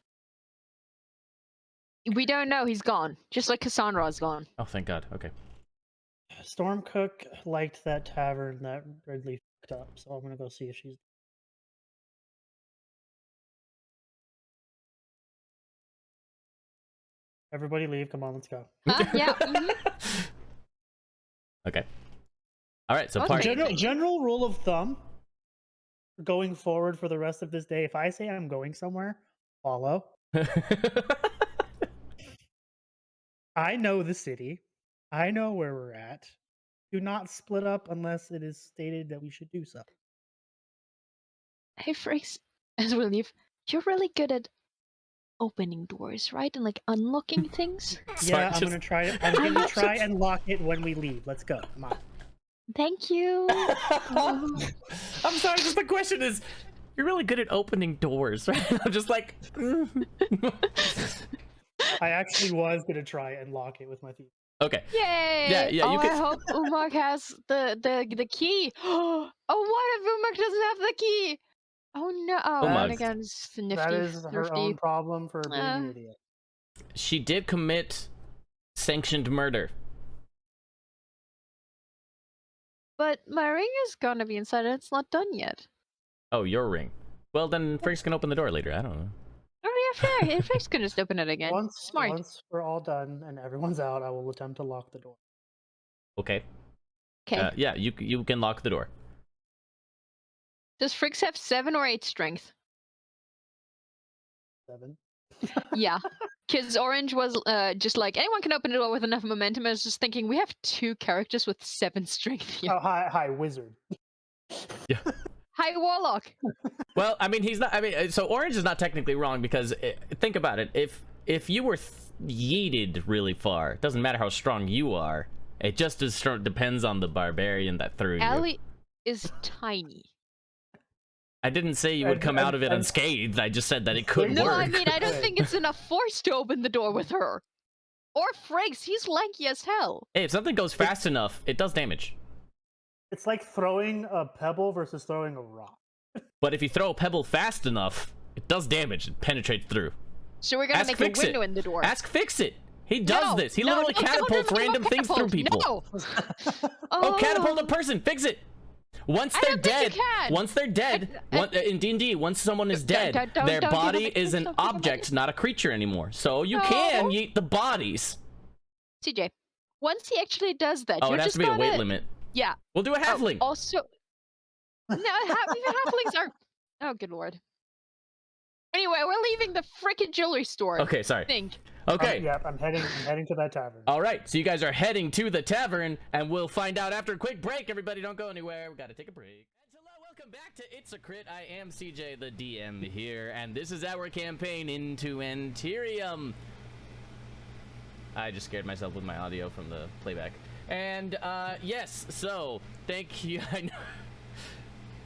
We don't know, he's gone. Just like Cassandra's gone. Oh, thank God. Okay. Stormcook liked that tavern that Ridley fucked up, so I'm gonna go see if she's. Everybody leave! Come on, let's go. Yeah. Mhm. Okay. All right. So Okay. part. General rule of thumb. Going forward for the rest of this day, if I say I'm going somewhere, follow. I know the city. I know where we're at. Do not split up unless it is stated that we should do so. Hey, Frakes, as we leave, you're really good at opening doors, right? And like unlocking things? Sorry, Yeah, I'm just- gonna try. I'm gonna try and lock it when we leave. Let's go. Come on. Thank you. I'm sorry. Just the question is, you're really good at opening doors, right? I'm just like. I actually was gonna try and lock it with my feet. Okay. Yay! Yeah, yeah, Oh, you I could- hope Umag has the key. Oh, what if Umag doesn't have the key? Oh no! Oh, Umag. and again, it's nifty. That is her thrifty. own problem for being an Uh. idiot. She did commit sanctioned murder. But my ring is gonna be inside, and it's not done yet. Oh, your ring. Well, then Freaks can open the door later. I don't know. Oh yeah, fair. Hey, Frakes can just open it again. Once Smart. we're all done and everyone's out, I will attempt to lock the door. Okay. Okay. Yeah, you can lock the door. Does Frakes have 7 or 8 strength? 7. Yeah. Because Orange was just like, anyone can open the door with enough momentum. I was just thinking, we have 2 characters with 7 strength here. Oh, hi, wizard. Hi, Warlock. Well, I mean, he's not. I mean, so Orange is not technically wrong because think about it. If you were yeeted really far, it doesn't matter how strong you are. It just depends on the barbarian that threw you. Allie is tiny. I didn't say you would come out of it unscathed. I just said that it could No, work. I mean, I don't think it's enough force to open the door with her. Or Frakes, he's lanky as hell. Hey, if something goes fast enough, it does damage. It's like throwing a pebble versus throwing a rock. But if you throw a pebble fast enough, it does damage. It penetrates through. So we're gonna Ask make a Fix-It. window in the door. Ask Fix-It. He does No, this. He no, literally no, don't catapults give random a things through catapult. people. No. Oh, catapult a person. Fix it. Once I they're don't think you dead, can. once they're dead, in D&D, once someone is dead, don't their give body him is an don't give him object, not a creature anymore. So you No. can yeet the bodies. CJ, once he actually does that, Oh, you're it has just to be a weight gonna- limit. Yeah. We'll do a halfling. Also, no, even halflings are. Oh, good lord. Anyway, we're leaving the frickin' jewelry store. Okay, I sorry. think. Okay. Yep, I'm heading to that tavern. All right, so you guys are heading to the tavern, and we'll find out after a quick break. Everybody, don't go anywhere. We got to take a break. And hello, welcome back to It's a Crit. I am CJ, the DM here, and this is our campaign Into Anterium. I just scared myself with my audio from the playback. And yes, so thank you. I know.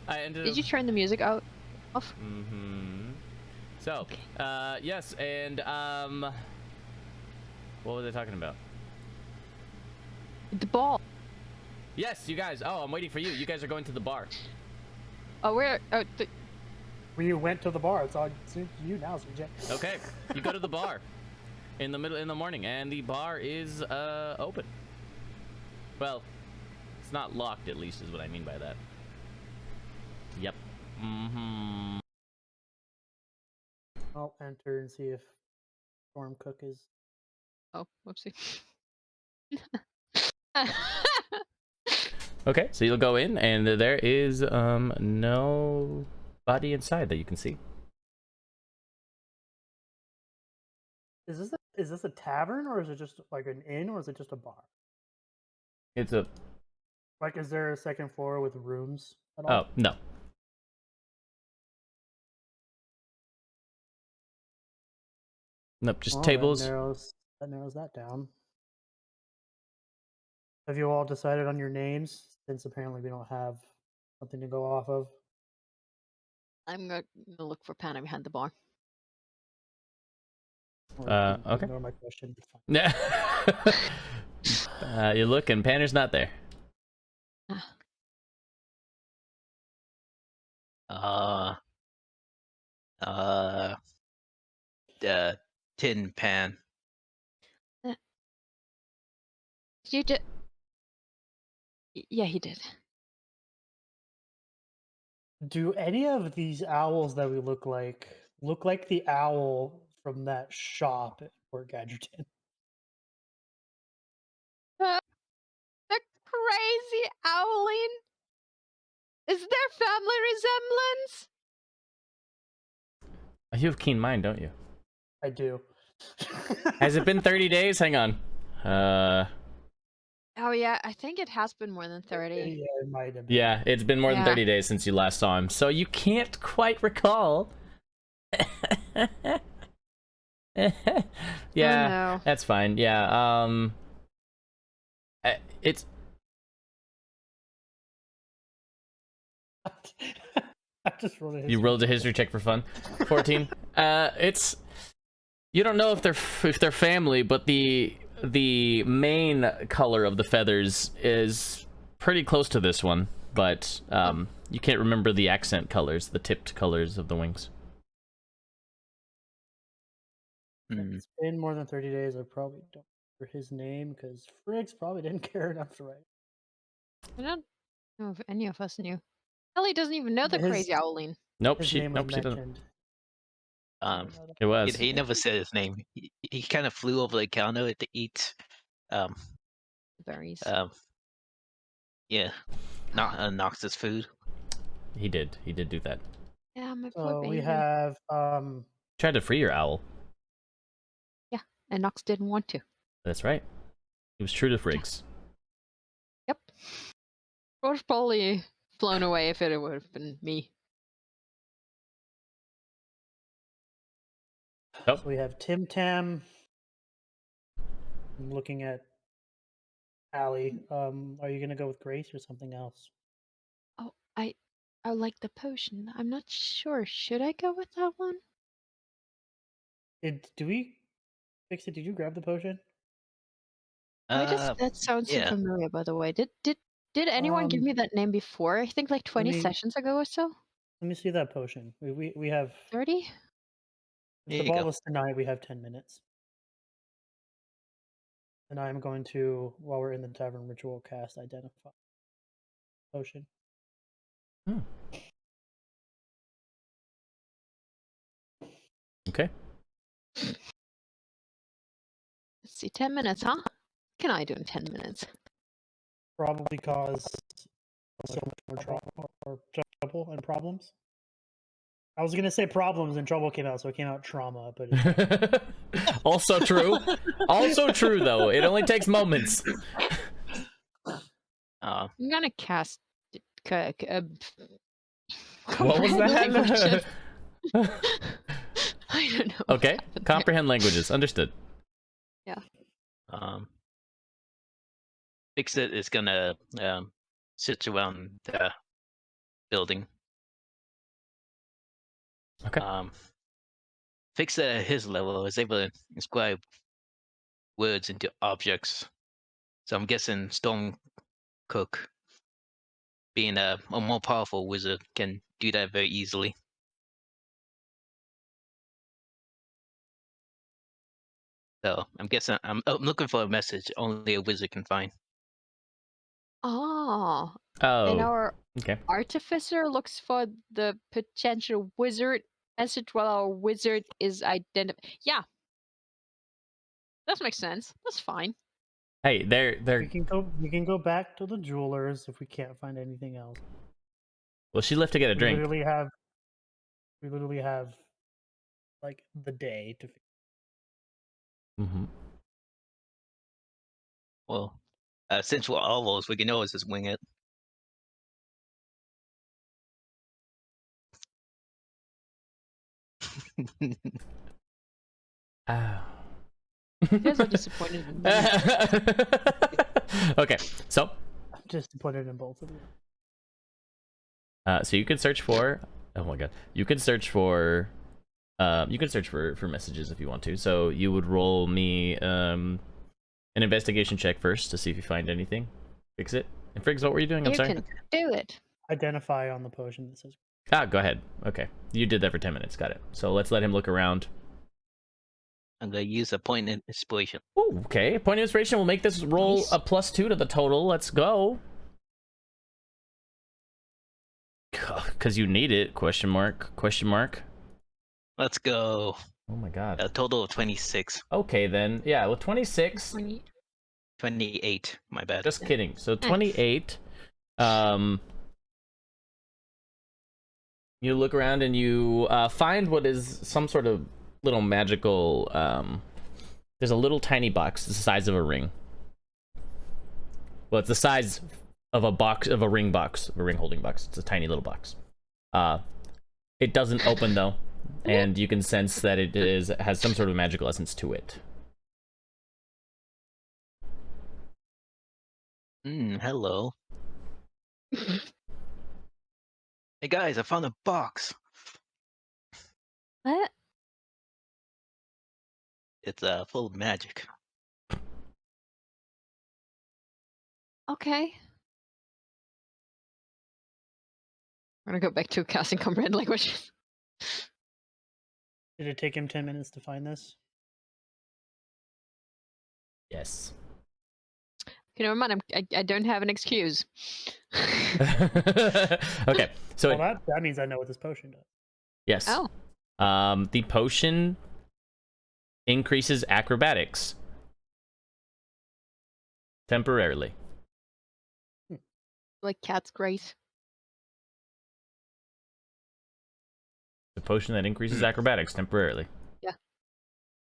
I ended Did up... you turn the music out? Off? Mm-hmm. So, yes, and what was I talking about? The ball. Yes, you guys. Oh, I'm waiting for you. You guys are going to the bar. Oh, where? Oh, We went to the bar. It's all you now, CJ. Okay, you go to the bar in the morning, and the bar is open. Well, it's not locked, at least, is what I mean by that. Yep. Mm-hmm. I'll enter and see if Storm Cook is. Oh, whoopsie. Okay, so you'll go in, and there is no body inside that you can see. Is this a tavern, or is it just like an inn, or is it just a bar? It's a Like, is there a second floor with rooms at all? oh no. Nope, just Well, tables. that narrows that down. Have you all decided on your names? Since apparently we don't have something to go off of. I'm gonna look for Panna behind the bar. Or you can Okay. Ignore my question. It's fine. You look, and Panner's not there. Uh, Tin Pan. Did you just? Yeah, he did. Do any of these owls that we look like the owl from that shop at Fort Gadgerton? The crazy owling. Is there family resemblance? You have keen mind, don't you? I do. Has it been 30 days? Hang on. Oh yeah, I think it has been more than 30. Yeah, it might have been. Yeah, it's been more than Yeah. 30 days since you last saw him, so you can't quite recall. Yeah, no. that's fine. Yeah, it's I just rolled a you history rolled a check. history check for fun. 14. It's you don't know if they're family, but the main color of the feathers is pretty close to this one, but you can't remember the accent colors, the tipped colors of the wings. Hmm. It's been more than 30 days. I probably don't remember his name because Friggs probably didn't care enough to write. I don't know if any of us knew. Ellie doesn't even know the His- crazy owling. Nope, His she name was she doesn't. mentioned. Um, It was. he never said his name. He kind of flew over the counter to eat. Berries. Yeah, not Nox's food. He did do that. Yeah, my poor So baby. we have Tried to free your owl. And Nox didn't want to. That's right. He was true to Friggs. Yep. I was probably flown away if it would have been me. Oh, So we have Tim Tam. I'm looking at Allie. Are you gonna go with Grace or something else? Oh, I like the potion. I'm not sure. Should I go with that one? Do we fix it? Did you grab the potion? That sounds so yeah. familiar, by the way. Did anyone give Um, me that name before? I think like 20 me- sessions ago or so. Let me see that potion. We have 30? if There the you ball go. is tonight. We have 10 minutes, and I'm going to, while we're in the tavern ritual, cast identify potion. okay. Let's see, 10 minutes, huh? What can I do in 10 minutes? Probably cause so much more trouble and problems. I was gonna say problems and trouble came out, so it came out trauma, but it's Also true. Also true, though. It only takes moments. Uh, I'm gonna cast. What was comprehend languages. that? I don't know. what Okay. happened there. Comprehend languages. Understood. Fix-It is gonna sit around the building. Okay. Fix-It at his level is able to inscribe words into objects. So I'm guessing Storm Cook, being a more powerful wizard, can do that very easily. So I'm guessing I'm looking for a message only a wizard can find. Oh, Oh, and our okay. artificer looks for the potential wizard message while our wizard is identified. Yeah, that makes sense. That's fine. Hey, they're. We can go back to the jewelers if we can't find anything else. Well, she left to get a We drink. literally have like the day to. Mm-hmm. Well, since we're almost, we can always just wing it. Ah. You guys are disappointed in me. Okay, so I'm disappointed in both of you. so you can search for. Oh my god, you can search for. You can search for messages if you want to. So you would roll me an investigation check first to see if you find anything. Fix it. And Friggs, what were you doing? I'm You sorry. can do it. Identify on the potion that says. Ah, go ahead. Okay, you did that for 10 minutes. Got it. So let's let him look around. I'm gonna use a point in inspiration. Ooh, okay, point of inspiration will make this roll Nice. a +2 to the total. Let's go. Because you need it? Question mark? Question mark? Let's go. Oh my god. A total of 26. Okay then. Yeah, with 26. 28. My bad. Just kidding. So 28. You look around and you find what is some sort of little magical. There's a little tiny box the size of a ring. Well, it's the size of a box, of a ring box, of a ring holding box. It's a tiny little box. It doesn't open though, and you can sense that it has some sort of magical essence to it. Hello. Hey guys, I found a box. What? It's full of magic. Okay. I'm gonna go back to casting comprehend language. Did it take him 10 minutes to find this? Yes. Okay, never mind. I don't have an excuse. Okay, so Well, that means I know what this potion does. yes. Oh. The potion increases acrobatics temporarily. Like cat's grace. The potion that increases acrobatics temporarily.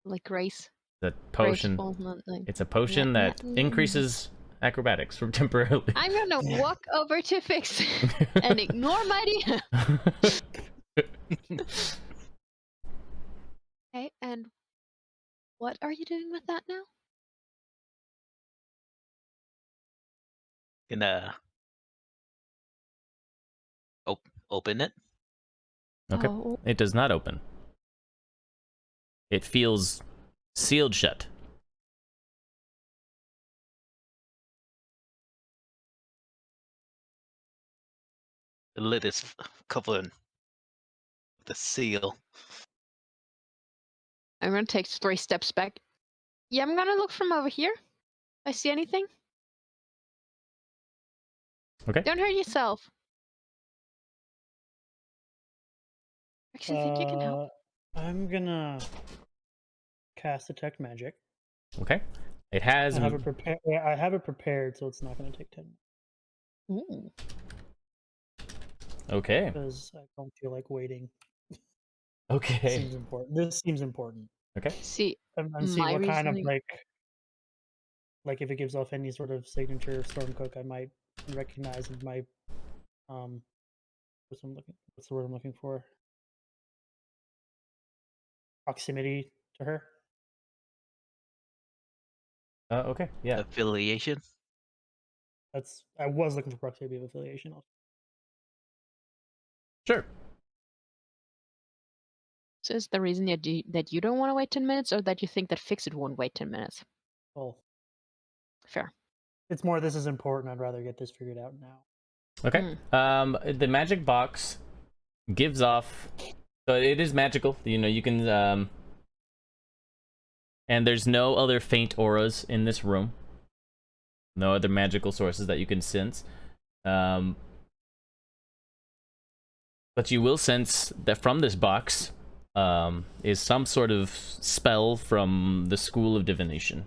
Like grace. The potion. Graceful, not like... It's a potion that increases acrobatics from temporarily. I'm gonna walk over to Fix and ignore my DM. Okay, and what are you doing with that now? Can open it. Okay. Oh, It does not open. It feels sealed shut. The lid is covered with the seal. I'm gonna take 3 steps back. Yeah, I'm gonna look from over here. I see anything? Okay. Don't hurt yourself. Actually, think you can help. I'm gonna cast detect magic. Okay. It has. I have it prepared. Yeah, I have it prepared, so it's not gonna take 10 minutes Ooh. Okay. because I don't feel like waiting. Okay. Seems important. This seems important. Okay. See, I'm seeing my what kind of reasoning- like if it gives off any sort of signature Stormcook, I might recognize it might what's the word I'm looking for? Proximity to her. Okay. Yeah. Affiliation. I was looking for proximity of affiliation. Sure. so is the reason that you don't want to wait 10 minutes, or that you think that Fix It won't wait 10 minutes? Well, Fair. it's more this is important. I'd rather get this figured out now. Okay. The magic box gives off. So it is magical. You know, you can. And there's no other faint auras in this room. No other magical sources that you can sense. But you will sense that from this box is some sort of spell from the School of Divination.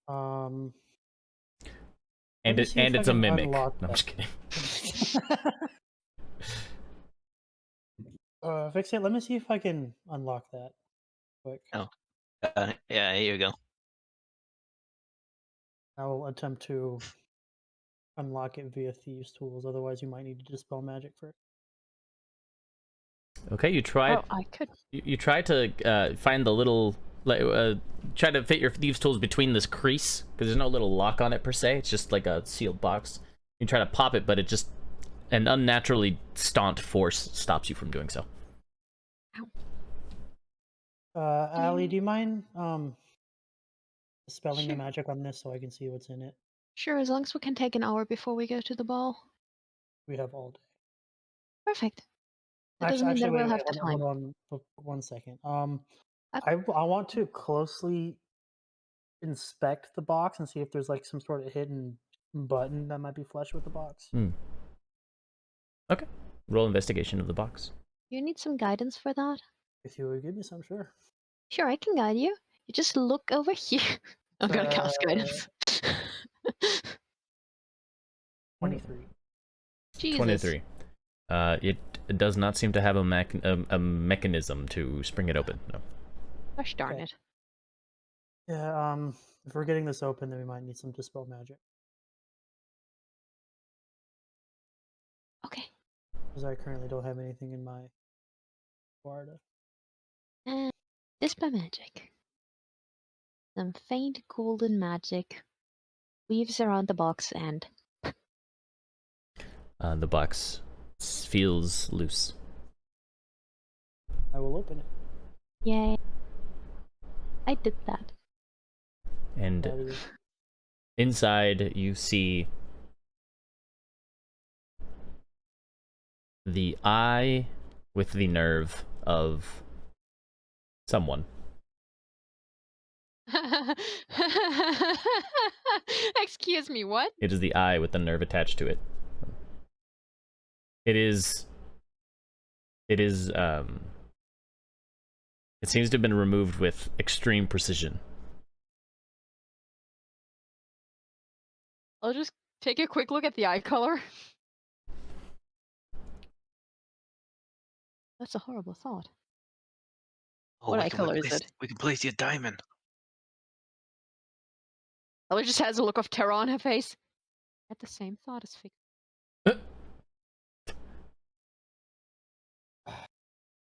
Let And me it see if and I it's a can mimic. No, unlock I'm that. just kidding. Fix it. Let me see if I can unlock that quick. Oh, yeah. Here you go. I will attempt to unlock it via Thieves' Tools. Otherwise, you might need to dispel magic first. Okay, you tried. Oh, I could. You try to find the little, like, try to fit your thieves' tools between this crease because there's no little lock on it per se. It's just like a sealed box. You try to pop it, but it just an unnaturally staunch force stops you from doing so. Allie, do you mind dispelling the Sure. magic on this so I can see what's in it? Sure, as long as we can take an hour before we go to the ball. We have all day. Perfect. That doesn't mean that Wait, we'll have the hold time. on 1 second. Up. I want to closely inspect the box and see if there's like some sort of hidden button that might be flushed with the box. Okay. Roll investigation of the box. You need some guidance for that? If you would give me some, sure. Sure, I can guide you. You just look over here. I'm gonna cast guidance. 23. Jesus. 23. It does not seem to have a mechanism to spring it open. No. Gosh darn Okay. it. Yeah, if we're getting this open, then we might need some dispel magic. Okay. Because I currently don't have anything in my Florida. And dispel magic. Some faint golden magic weaves around the box and The box feels loose. I will open it. yay. I did that. And Proud of you. inside you see the eye with the nerve of someone. Excuse me, what? It is the eye with the nerve attached to it. It seems to have been removed with extreme precision. I'll just take a quick look at the eye color. That's a horrible thought. Oh, What we eye can color is replace, it? We can place your diamond. Ella just has a look of terror on her face. At the same thought as Fig.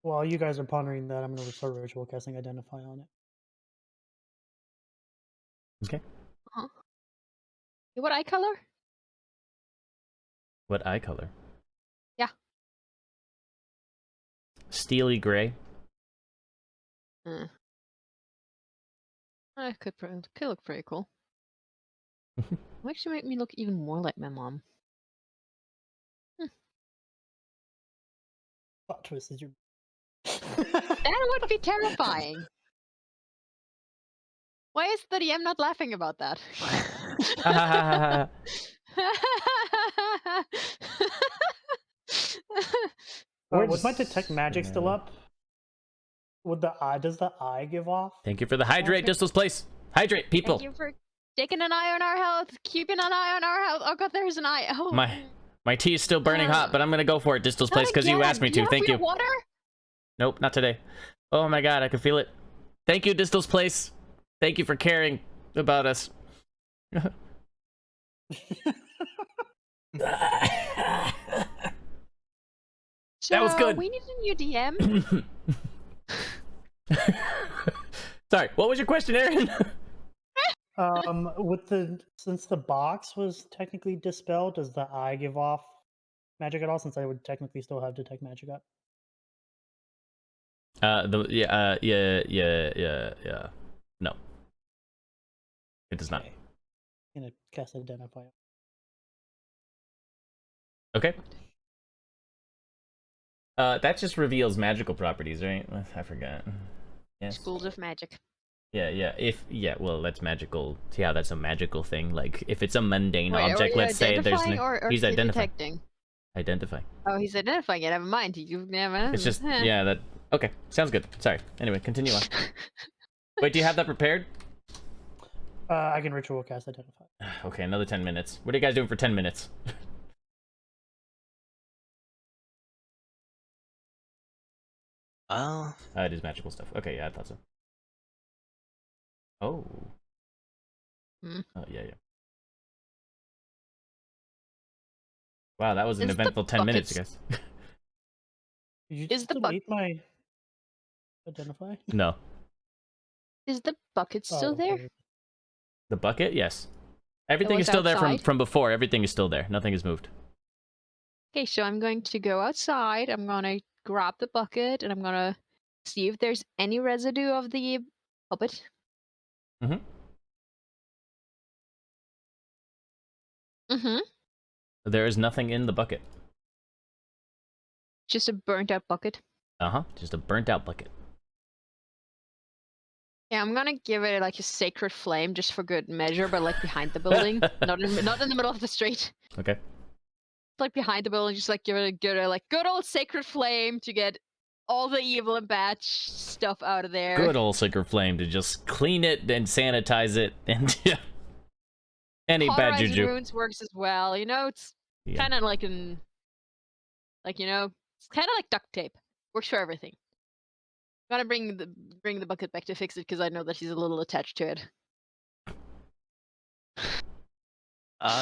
While you guys are pondering that, I'm going to start ritual casting Identify on it. Okay. What eye color? What eye color? Yeah. Steely gray. Could look pretty cool. Will actually make me look even more like my mom. Plot twist is your. That would be terrifying. Why is the DM not laughing about that? Was my detect magic still up? Would the eye? Does the eye give off? Thank you for the hydrate, Okay. Distal's place. Hydrate, people. Thank you for taking an eye on our health, keeping an eye on our health. Oh god, there's an eye. Oh. My tea is still burning hot, but I'm gonna go for it, Distal's place, because you asked me to. Thank you. Water? Nope, not today. Oh my god, I can feel it. Thank you, Distal's place. Thank you for caring about us. That was good. We need a new DM. Sorry, what was your question, Aaron? Since the box was technically dispelled, does the eye give off magic at all? Since I would technically still have detect magic up. Yeah. No, it does not. Okay. I'm gonna cast Identify. Okay. That just reveals magical properties, right? I forgot. Yes. Schools of magic. Yeah. Well, that's magical. See how that's a magical thing? Like, if it's a mundane Wait, object, are you let's say there's identifying no. or He's is he identifying. detecting? Identify. Oh, he's identifying it. Never mind. You've never. It's just yeah. That okay. Sounds good. Sorry. Anyway, continue on. Wait, do you have that prepared? I can ritual cast identify. Okay, another 10 minutes. What are you guys doing for 10 minutes? Well, It is magical stuff. Okay, yeah, I thought so. Oh. Hmm. Oh, yeah. Wow, that was an Is the eventful 10 minutes, buckets- guys. Did you Is just the bug- delete my identify? No. Is the bucket still Oh, there? okay. The bucket? Yes. Everything was is still there outside? from before. Everything is still there. Nothing has moved. Okay, so I'm going to go outside. I'm gonna grab the bucket and I'm gonna see if there's any residue of the puppet. Mhm. Mm-hmm. There is nothing in the bucket. Just a burnt out bucket. Uh-huh. Just a burnt out bucket. Yeah, I'm gonna give it like a sacred flame just for good measure, but like behind the building, not in the middle of the street. Okay. Like behind the building, just like give it a good old sacred flame to get all the evil and bad stuff out of there. Good old sacred flame to just clean it and sanitize it and yeah. Any bad Cauterizing juju. wounds works as well. You know, it's Yeah. kind of like it's kind of like duct tape. Works for everything. Gotta bring the bucket back to fix it because I know that he's a little attached to it.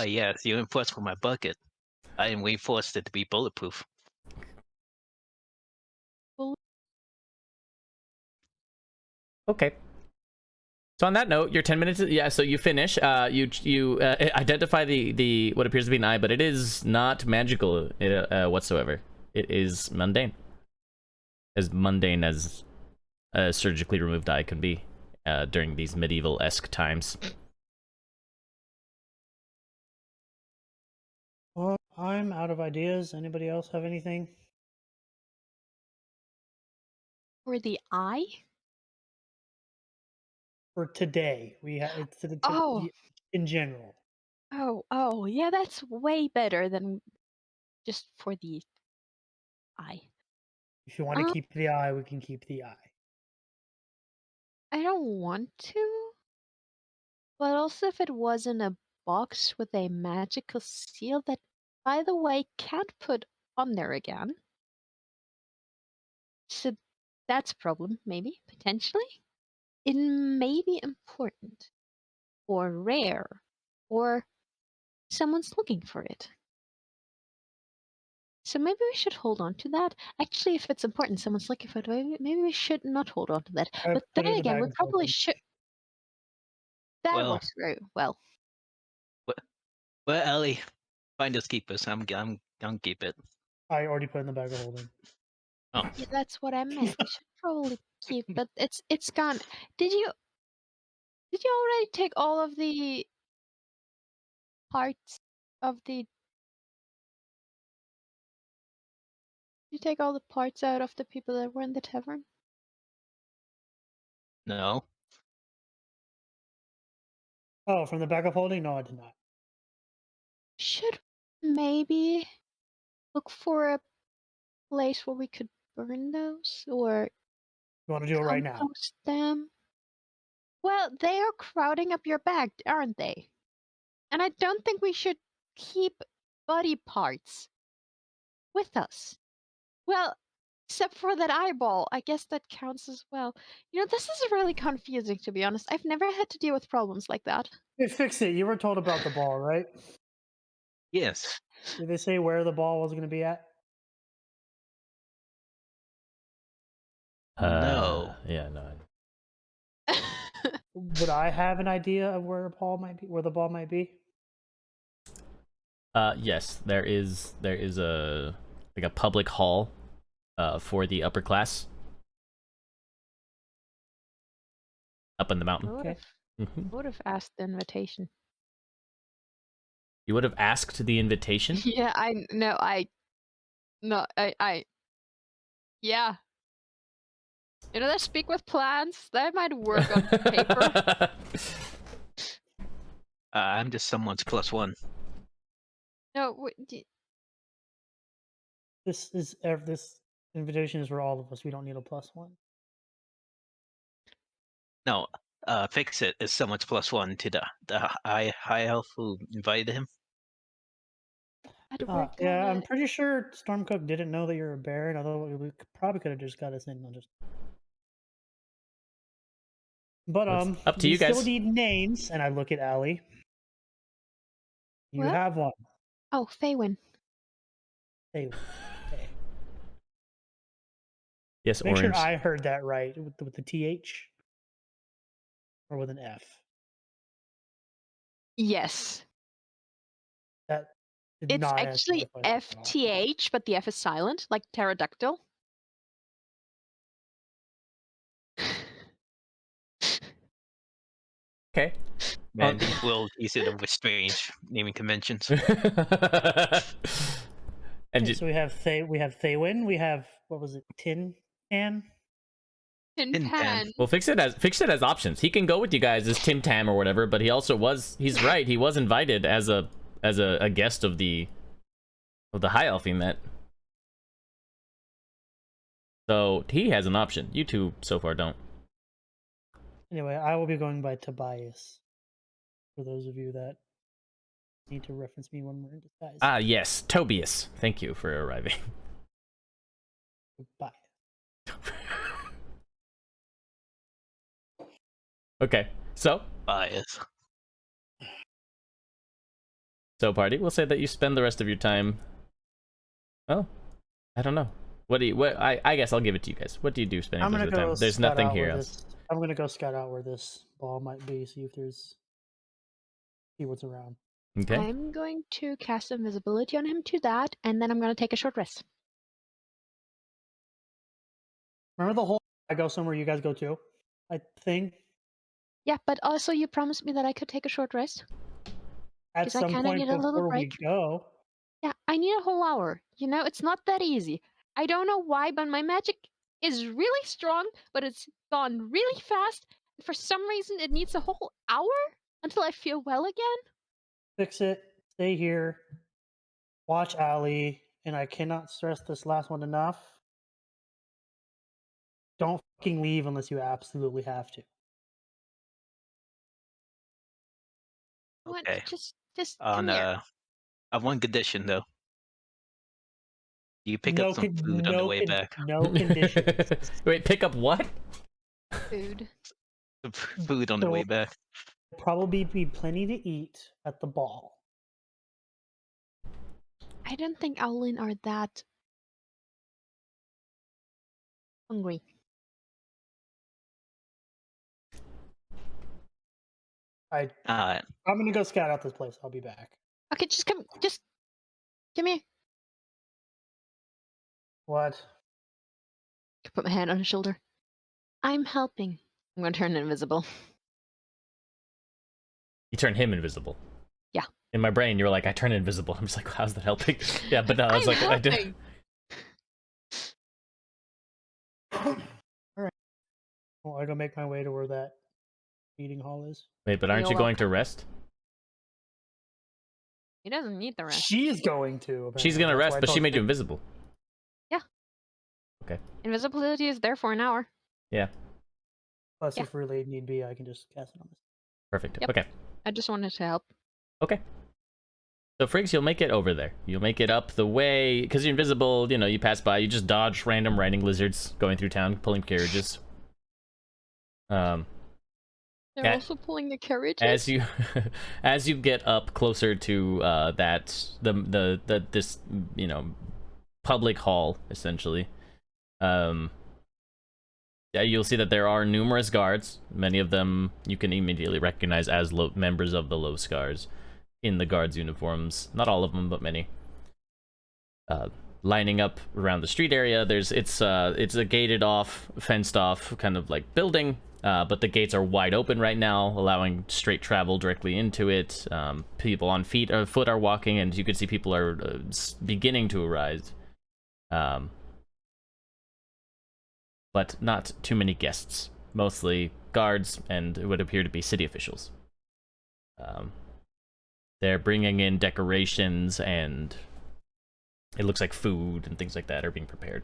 yes, you enforced for my bucket. I reinforced it to be bulletproof. Okay. So on that note, your 10 minutes. Yeah. So you finish. You identify the what appears to be an eye, but it is not magical whatsoever. It is mundane. As mundane as a surgically removed eye can be during these medieval-esque times. Well, I'm out of ideas. Anybody else have anything? For the eye? For today, we have it's Oh. in general. Oh, yeah, that's way better than just for the eye. If you want to keep the eye, we can keep the eye. I don't want to. But also if it was in a box with a magical seal that, by the way, can't put on there again. So that's a problem, maybe, potentially. It may be important, or rare, or someone's looking for it. So maybe we should hold on to that. Actually, if it's important, someone's looking for it, maybe we should not hold on to that. I But put it then in the again, bag we of probably holding. should. That Well- works very well. Well, Ellie, find us keepers. I'm keep it. I already put it in the bag of holding. Oh, Yeah, that's what I meant. We should probably keep, but it's gone. Did you already take all of the parts of the? Did you take all the parts out of the people that were in the tavern? no. Oh, from the bag of holding? No, I did not. Should maybe look for a place where we could burn those or You want to do it right now? compost them? Well, they are crowding up your bag, aren't they? And I don't think we should keep body parts with us. Well, except for that eyeball. I guess that counts as well. You know, this is really confusing, to be honest. I've never had to deal with problems like that. Hey, fix it. You were told about the ball, right? Yes. Did they say where the ball was going to be at? No. Yeah, no. Would I have an idea of where the ball might be? Yes, there is a public hall for the upper class up in the mountain. Okay. Would have asked the invitation. You would have asked the invitation? Yeah, I Yeah. You know that speak with plants? That might work on paper. I'm just someone's +1. No, This invitation is for all of us. We don't need a +1. No, Fix It is someone's +1 to the high elf who invited him. I'd work Yeah, on I'm it. pretty sure Stormcook didn't know that you're a baron, although we probably could have just got us in on just. But It's up to we you guys. still need names, and I look at Allie. You What? have one. Oh, Faywin. Hey, okay. Yes, Make orange. sure I heard that right with the TH or with an F. Yes. That did It's not answer my actually question at all. FTH, but the F is silent, like pterodactyl. Okay. Man, these will use it with strange naming conventions. And Okay, so we have Thaywin. We have, what was it, Tin Tan? Tin Tin Pan. Pan. well, Fix It has options. He can go with you guys as Tim Tam or whatever, but he also he's right. He was invited as a guest of the high elf he met. So he has an option. You two so far don't. Anyway, I will be going by Tobias. For those of you that need to reference me when we're in disguise. Ah, yes, Tobias. Thank you for arriving. Bye. Okay, so Bias. party. We'll say that you spend the rest of your time. Oh, I don't know. What do you? What I guess I'll give it to you guys. What do you do spending I'm the gonna rest of the go. time? There's scout nothing out here where else. this- I'm gonna go scout out where this ball might be. See if there's. See what's around. Okay. I'm going to cast invisibility on him to that, and then I'm going to take a short rest. Remember the whole I go somewhere you guys go to? I think Yeah, but also you promised me that I could take a short rest. at 'Cause I some kinda point need a little before we break. go. Yeah, I need a whole hour. You know, it's not that easy. I don't know why, but my magic is really strong, but it's gone really fast. For some reason, it needs a whole hour until I feel well again. Fix it. Stay here. Watch Allie, and I cannot stress this last one enough. Don't fucking leave unless you absolutely have to. What? Okay. Just On come here. one condition though. You pick up some food on the way back. No conditions. Wait, pick up what? Food. Some food on the So- way back. Probably be plenty to eat at the ball. I don't think Owlin are that hungry. I'm gonna go scout out this place. I'll be back. Okay, just come here. What? I put my hand on his shoulder. I'm helping. I'm gonna turn invisible. You turn him invisible. Yeah. In my brain, you were like, I turn invisible. I'm just like, how's that helping? Yeah, but no, I was I'm like, I did. helping. Alright. Well, I go make my way to where that meeting hall is. Wait, but aren't You're you going to welcome. rest? He doesn't need the rest. She's going to. She's apparently. gonna That's rest, why I but she told made you her- invisible. Invisibility is there for an hour. Yeah, Plus, Yeah. if really need be, I can just cast it on this. perfect. Yep. Okay. I just wanted to help. Okay. So Friggs, you'll make it over there. You'll make it up the way, because you're invisible, you know, you pass by, you just dodge random riding lizards going through town, pulling carriages. They're Yeah. also pulling the carriages. As you as you get up closer to this, you know, public hall, essentially, yeah, you'll see that there are numerous guards. Many of them you can immediately recognize as members of the Low Scars in the guards' uniforms. Not all of them, but many. Lining up around the street area. It's a gated off, fenced off kind of like building, but the gates are wide open right now, allowing straight travel directly into it. People on foot are walking, and you can see people are beginning to arrive. but not too many guests. Mostly guards and it would appear to be city officials. They're bringing in decorations and it looks like food and things like that are being prepared.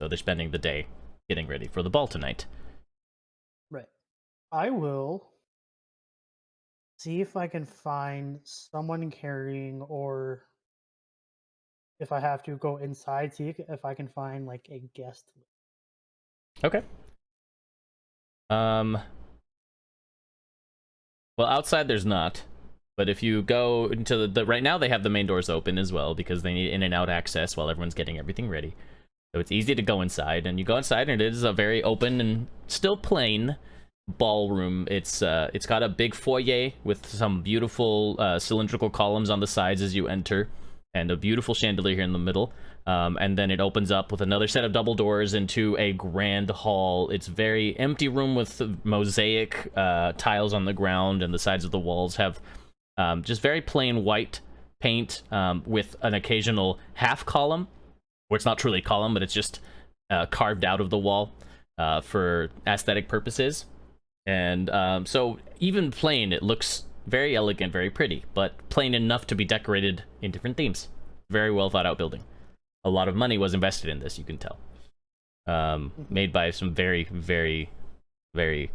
So they're spending the day getting ready for the ball tonight. Right. I will see if I can find someone carrying, or if I have to go inside, see if I can find like a guest list. Okay. Well, outside there's not. But if you go into the right now they have the main doors open as well because they need in and out access while everyone's getting everything ready. So it's easy to go inside, and you go inside and it is a very open and still plain ballroom. It's got a big foyer with some beautiful cylindrical columns on the sides as you enter, and a beautiful chandelier here in the middle. And then it opens up with another set of double doors into a grand hall. It's very empty room with mosaic tiles on the ground, and the sides of the walls have just very plain white paint with an occasional half column, where it's not truly a column, but it's just carved out of the wall for aesthetic purposes. And so even plain, it looks very elegant, very pretty, but plain enough to be decorated in different themes. Very well thought out building. A lot of money was invested in this, you can tell. Made by some very, very, very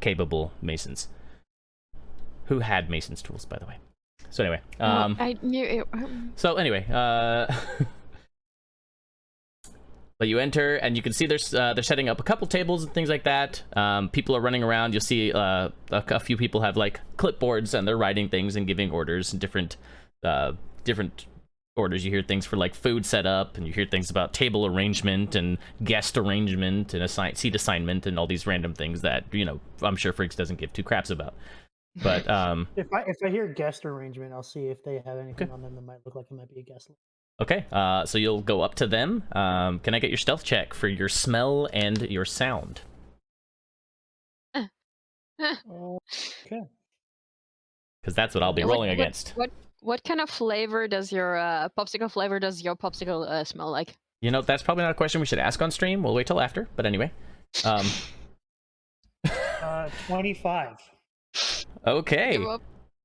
capable masons. Who had masons tools, by the way. So anyway. I knew it. So anyway, but you enter and you can see they're setting up a couple tables and things like that. People are running around. You'll see a few people have like clipboards and they're writing things and giving orders and different orders. You hear things for like food setup, and you hear things about table arrangement and guest arrangement and seat assignment and all these random things that, you know, I'm sure Friggs doesn't give two craps about. But if I hear guest arrangement, I'll see if they have anything on them that might look like it might be a guest list. Okay, so you'll go up to them. Can I get your stealth check for your smell and your sound? Okay. Because that's what I'll be rolling against. What kind of flavor does your popsicle smell like? You know, that's probably not a question we should ask on stream. We'll wait till after. But anyway. 25. Okay.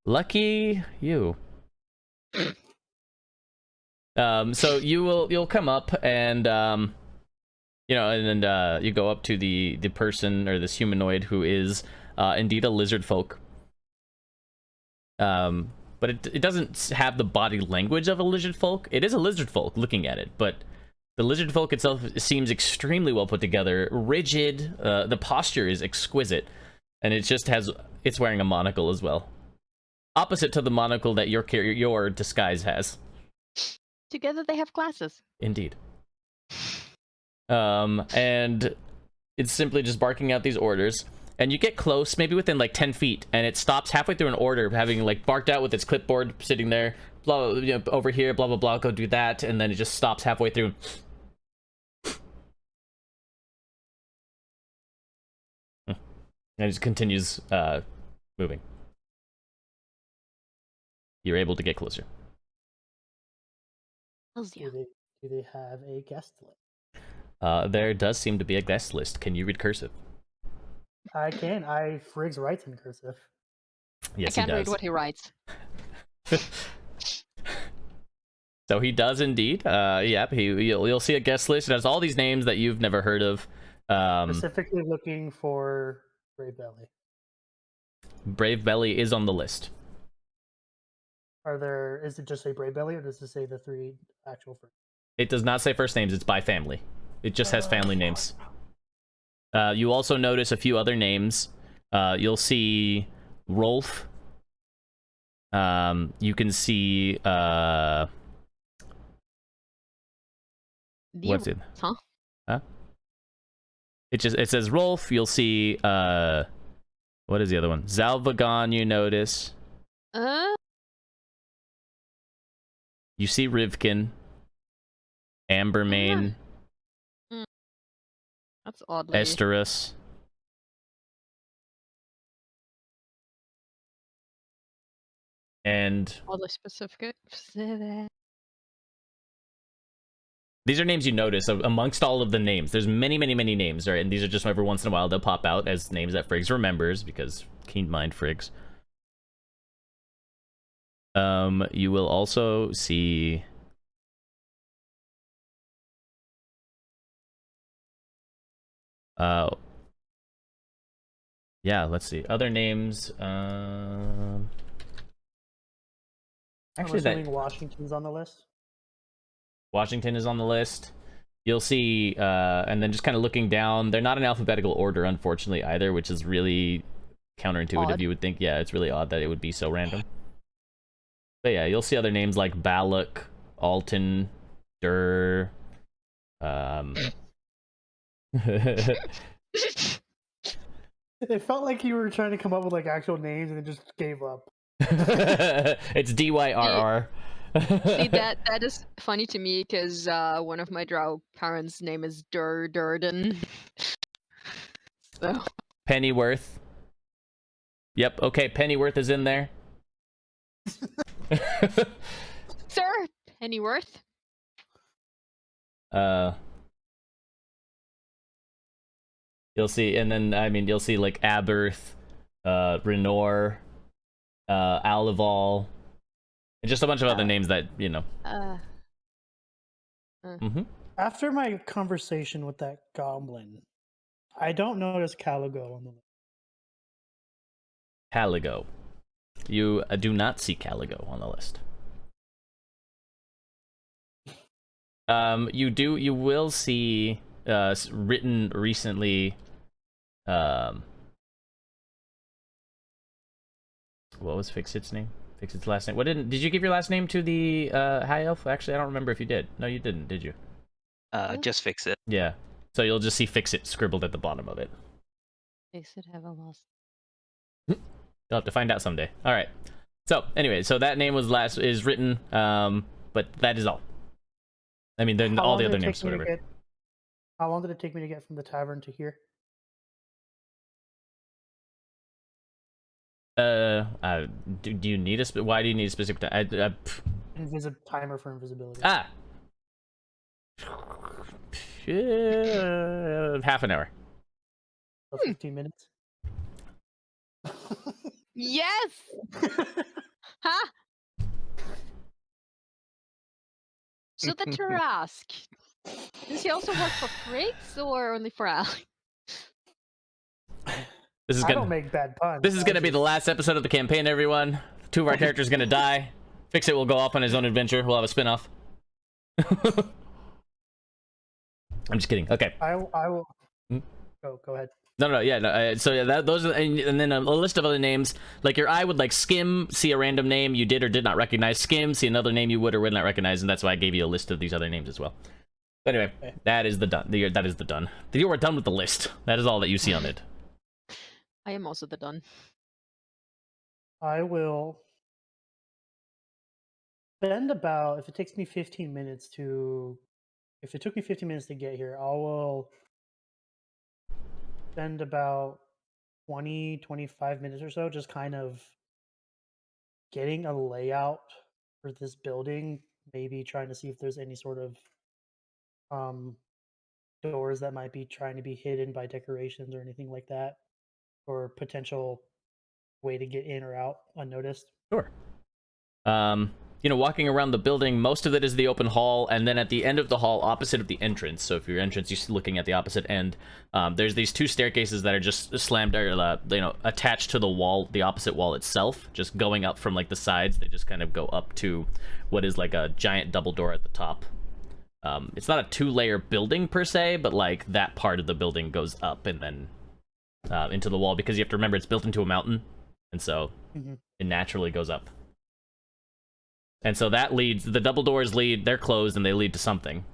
Lucky you. So you'll come up and you know, and then you go up to the person or this humanoid who is indeed a lizard folk. But it doesn't have the body language of a lizard folk. It is a lizard folk looking at it, but the lizard folk itself seems extremely well put together, rigid. The posture is exquisite, and it's wearing a monocle as well, opposite to the monocle that your disguise has. Together they have glasses. Indeed. And it's simply just barking out these orders. And you get close, maybe within like 10 feet, and it stops halfway through an order, having like barked out with its clipboard sitting there, blah, you know, over here, blah, blah, blah, go do that, and then it just stops halfway through. And it just continues moving. You're able to get closer. Do they have a guest list? There does seem to be a guest list. Can you read cursive? I can. Friggs writes in cursive. Yes, I can't he does. read what he writes. So he does indeed. Yep. You'll see a guest list. It has all these names that you've never heard of. Specifically looking for Brave Belly. Brave Belly is on the list. Is it just say Brave Belly, or does it say the three actual first? It does not say first names. It's by family. It just has family names. You also notice a few other names. You'll see Rolf. You can see what's it? Huh? It says Rolf. You'll see what is the other one? Zalvagon. You notice. You see Rivkin. Ambermane. That's odd. Esterus. And Oddly specific. These are names you notice amongst all of the names. There's many, many, many names, right? And these are just every once in a while they'll pop out as names that Friggs remembers, because keen mind Friggs. You will also see... yeah, let's see. Other names, actually, I'm assuming Washington's on the list. Washington is on the list. You'll see, and then just kind of looking down, they're not in alphabetical order, unfortunately, either, which is really counterintuitive. Odd. You would think, yeah, it's really odd that it would be so random. But yeah, you'll see other names like Balak, Alton, Dur, It felt like you were trying to come up with like actual names and then just gave up. it's DYRR. See, that is funny to me because one of my drow parents' name is Durden. So Pennyworth. Yep, okay, Pennyworth is in there. Sir Pennyworth. You'll see, and then I mean you'll see like Aberth, Renor, Alival, and just a bunch of other names that, you know. After my conversation with that goblin, I don't notice Caligo on the list. Caligo. You do not see Caligo on the list. You will see written recently. What was Fixit's name? Fixit's last name. What did you give your last name to the high elf? Actually, I don't remember if you did. No, you didn't, did you? Just fix it. Yeah. So you'll just see Fixit scribbled at the bottom of it. Fixit have a lost. You'll have to find out someday. All right. So anyway, so that name is written, but that is all. I mean, then all the other names, whatever. How long did it take me to get from the tavern to here? Do you need why do you need a specific time? Timer for invisibility. Half an hour. 15 minutes. Yes. Huh? So the Tarask. Does he also work for Friggs or only for Alex? I don't make bad puns. This is gonna be the last episode of the campaign, everyone. Two of our characters are gonna die. Fixit will go off on his own adventure. We'll have a spin-off. I'm just kidding. Okay. I will. Go ahead. No, yeah. No, so yeah, those are, and then a list of other names. Like your eye would like skim, see a random name you did or did not recognize. Skim, see another name you would or would not recognize, and that's why I gave you a list of these other names as well. But anyway, okay. That is the done. That is the done. You are done with the list. That is all that you see on it. I am also the done. I will spend about, if it took me 15 minutes to get here, I will spend about 20-25 minutes or so just kind of getting a layout for this building, maybe trying to see if there's any sort of doors that might be trying to be hidden by decorations or anything like that, or potential way to get in or out unnoticed. Sure. You know, walking around the building, most of it is the open hall, and then at the end of the hall, opposite of the entrance, so if your entrance, you're looking at the opposite end, there's these two staircases that are just slammed, or, you know, attached to the wall, the opposite wall itself, just going up from, like, the sides. They just kind of go up to what is, like, a giant double door at the top. It's not a two-layer building, per se, but, like, that part of the building goes up and then into the wall, because you have to remember it's built into a mountain, and so it naturally goes up. And so that leads, the double doors lead, they're closed and they lead to something.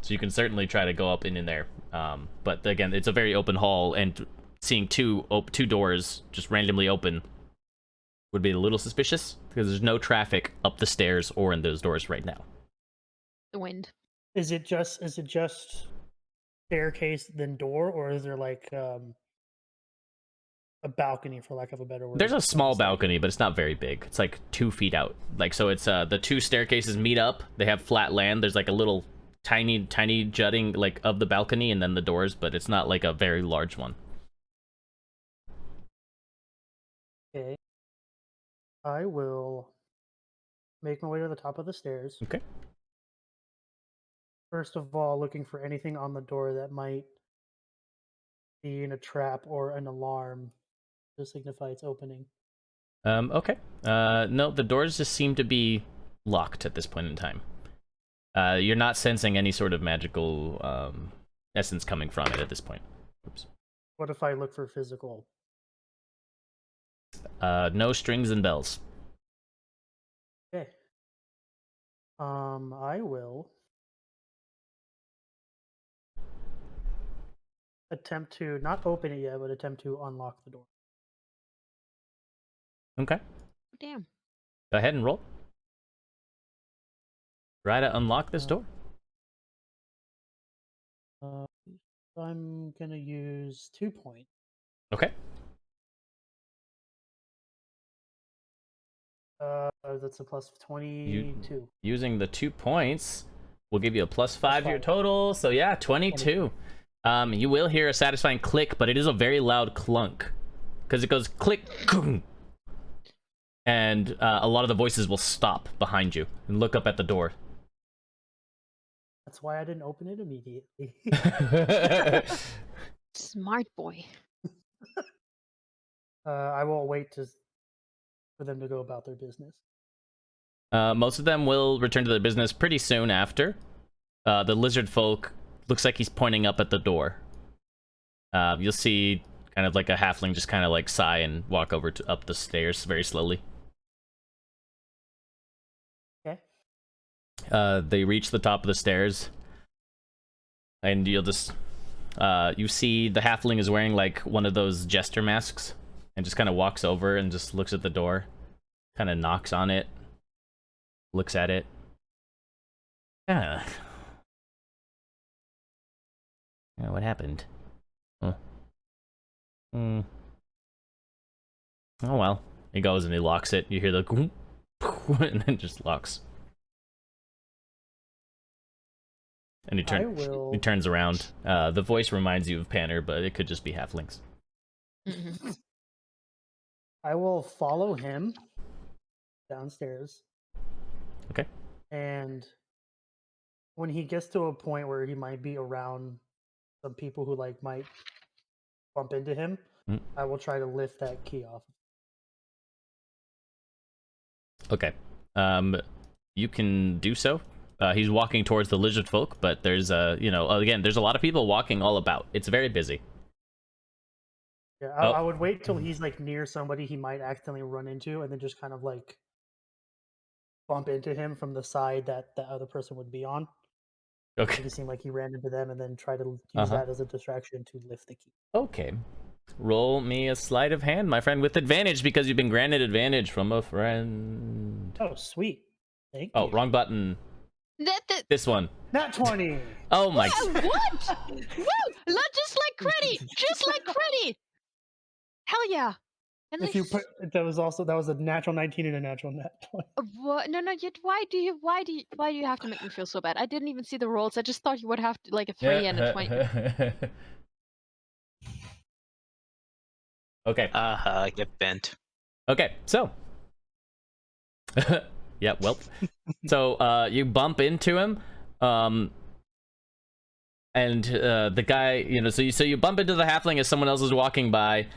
So you can certainly try to go up in there. But again, it's a very open hall, and seeing two doors just randomly open would be a little suspicious, because there's no traffic up the stairs or in those doors right now. The wind. Is it just staircase then door, or is there like a balcony, for lack of a better word? There's a small balcony, but it's not very big. It's like 2 feet out. Like, so it's the two staircases meet up. They have flat land. There's like a little tiny jutting like of the balcony and then the doors, but it's not like a very large one. Okay. I will make my way to the top of the stairs. Okay. First of all, looking for anything on the door that might be in a trap or an alarm to signify its opening. Okay. No, the doors just seem to be locked at this point in time. You're not sensing any sort of magical essence coming from it at this point. Oops. What if I look for physical? No strings and bells. Okay. I will attempt to not open it yet, but attempt to unlock the door. Okay. Damn. Go ahead and roll. Try to unlock this door. I'm gonna use 2 points. Okay. That's a plus 22. Using the 2 points will give you a +5 to your +5. total. So yeah, 22. You will hear a satisfying click, but it is a very loud clunk because it goes click, and a lot of the voices will stop behind you and look up at the door. That's why I didn't open it immediately. Smart boy. I will wait for them to go about their business. Most of them will return to their business pretty soon after. The lizard folk looks like he's pointing up at the door. You'll see kind of like a halfling just kind of like sigh and walk over up the stairs very slowly. Okay. They reach the top of the stairs, and you'll just you see the halfling is wearing like one of those jester masks, and just kind of walks over and just looks at the door, kind of knocks on it, looks at it. Yeah, what happened? Huh. Oh well. He goes and he locks it. You hear the and then just locks. And he turns around. The voice reminds you of Panner, but it could just be halflings. Mhm. I will follow him downstairs. Okay. And when he gets to a point where he might be around some people who like might bump into him, I will try to lift that key off. Okay. You can do so. He's walking towards the lizard folk, but there's again, there's a lot of people walking all about. It's very busy. Yeah, I would wait till he's like near somebody he might accidentally run into, and then just kind of like bump into him from the side that the other person would be on. Okay. Make it seem like he ran into them, and then try to use that as a distraction to lift the key. Okay. Roll me a sleight of hand, my friend, with advantage because you've been granted advantage from a friend. Oh, sweet. Thank you. Oh, wrong button. This one. Not 20. Oh my. What? Woo! Just like Creddy! Just like Creddy! Hell yeah! And If you put that was a natural 19 and a natural nat 20. What? No, why do you have to make me feel so bad? I didn't even see the rolls. I just thought you would have to, like a 3 and a 20. Okay. I get bent. Okay, so. Yeah, well. So, you bump into him, and the guy, so you bump into the halfling as someone else is walking by,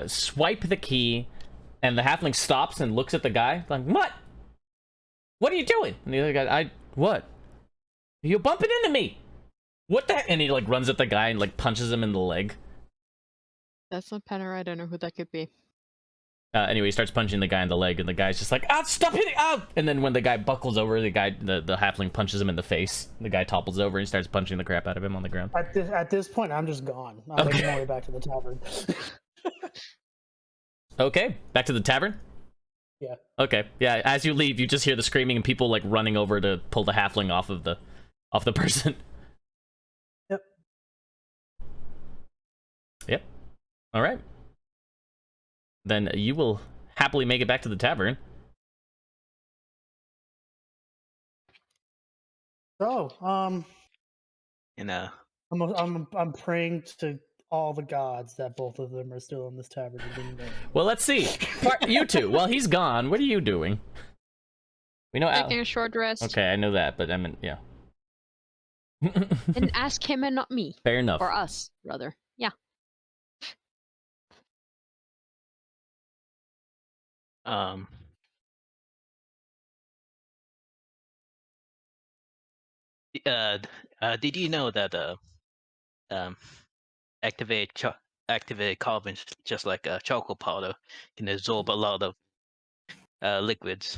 swipe the key, and the halfling stops and looks at the guy, like, what are you doing? And the other guy, what? You're bumping into me! What the? And he, like, runs at the guy and, like, punches him in the leg. That's not Penner. I don't know who that could be. Anyway, he starts punching the guy in the leg, and the guy's just like, stop hitting, And then when the guy buckles over, the halfling punches him in the face. The guy topples over and starts punching the crap out of him on the ground. At this point, I'm just gone. I'm making my way back to the tavern. Okay, back to the tavern? Yeah. Okay, yeah, as you leave, you just hear the screaming and people, like, running over to pull the halfling off the person. Yep. Yep. Alright. Then you will happily make it back to the tavern. So, And I'm praying to all the gods that both of them are still in this tavern and didn't go anywhere. Well, let's see. You two, while he's gone, what are you doing? We know Taking Al. a short rest. Okay, I know that, but I mean, yeah. And ask him and not me. Fair enough. Or us, rather. Yeah. um, did you know that um, activate carbon just like charcoal powder can absorb a lot of liquids,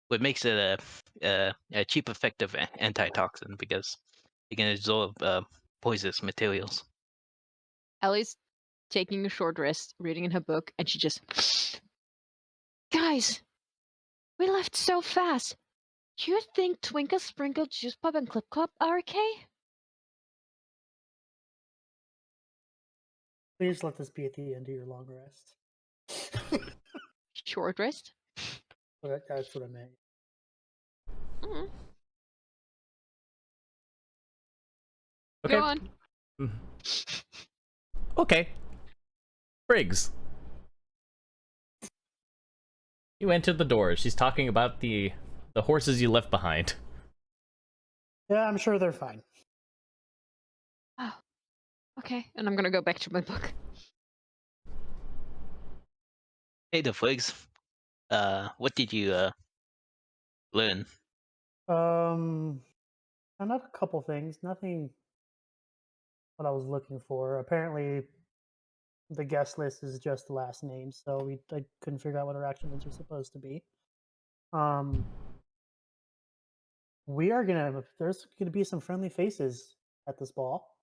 what makes it a cheap, effective antitoxin because it can absorb poisonous materials. Ellie's taking a short rest, reading in her book, and she just... Guys! We left so fast! Do you think Twinkle, Sprinkle, Juice Pop, and Clip Clop are okay? Please let this be at the end of your long rest. Short rest? That's what I meant. Mm. Okay. Go on. Okay. Briggs. You entered the door. She's talking about the horses you left behind. Yeah, I'm sure they're fine. Oh. Okay, and I'm gonna go back to my book. Hey, the Fwigs. What did you learn? I have a couple things. Nothing what I was looking for. Apparently, the guest list is just the last name, so I couldn't figure out what our action words are supposed to be. There's gonna be some friendly faces at this ball.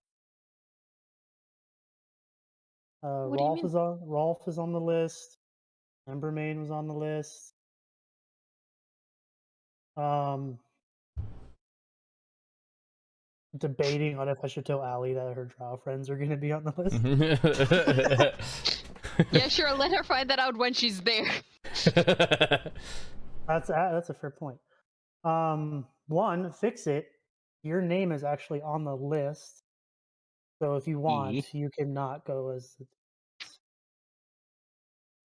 What do you mean? Rolf is on the list. Embermain was on the list. Debating on if I should tell Allie that her drow friends are going to be on the list. Yeah, sure. Let her find that out when she's there. That's a fair point. One, fix it. Your name is actually on the list, so if you want, you cannot go as.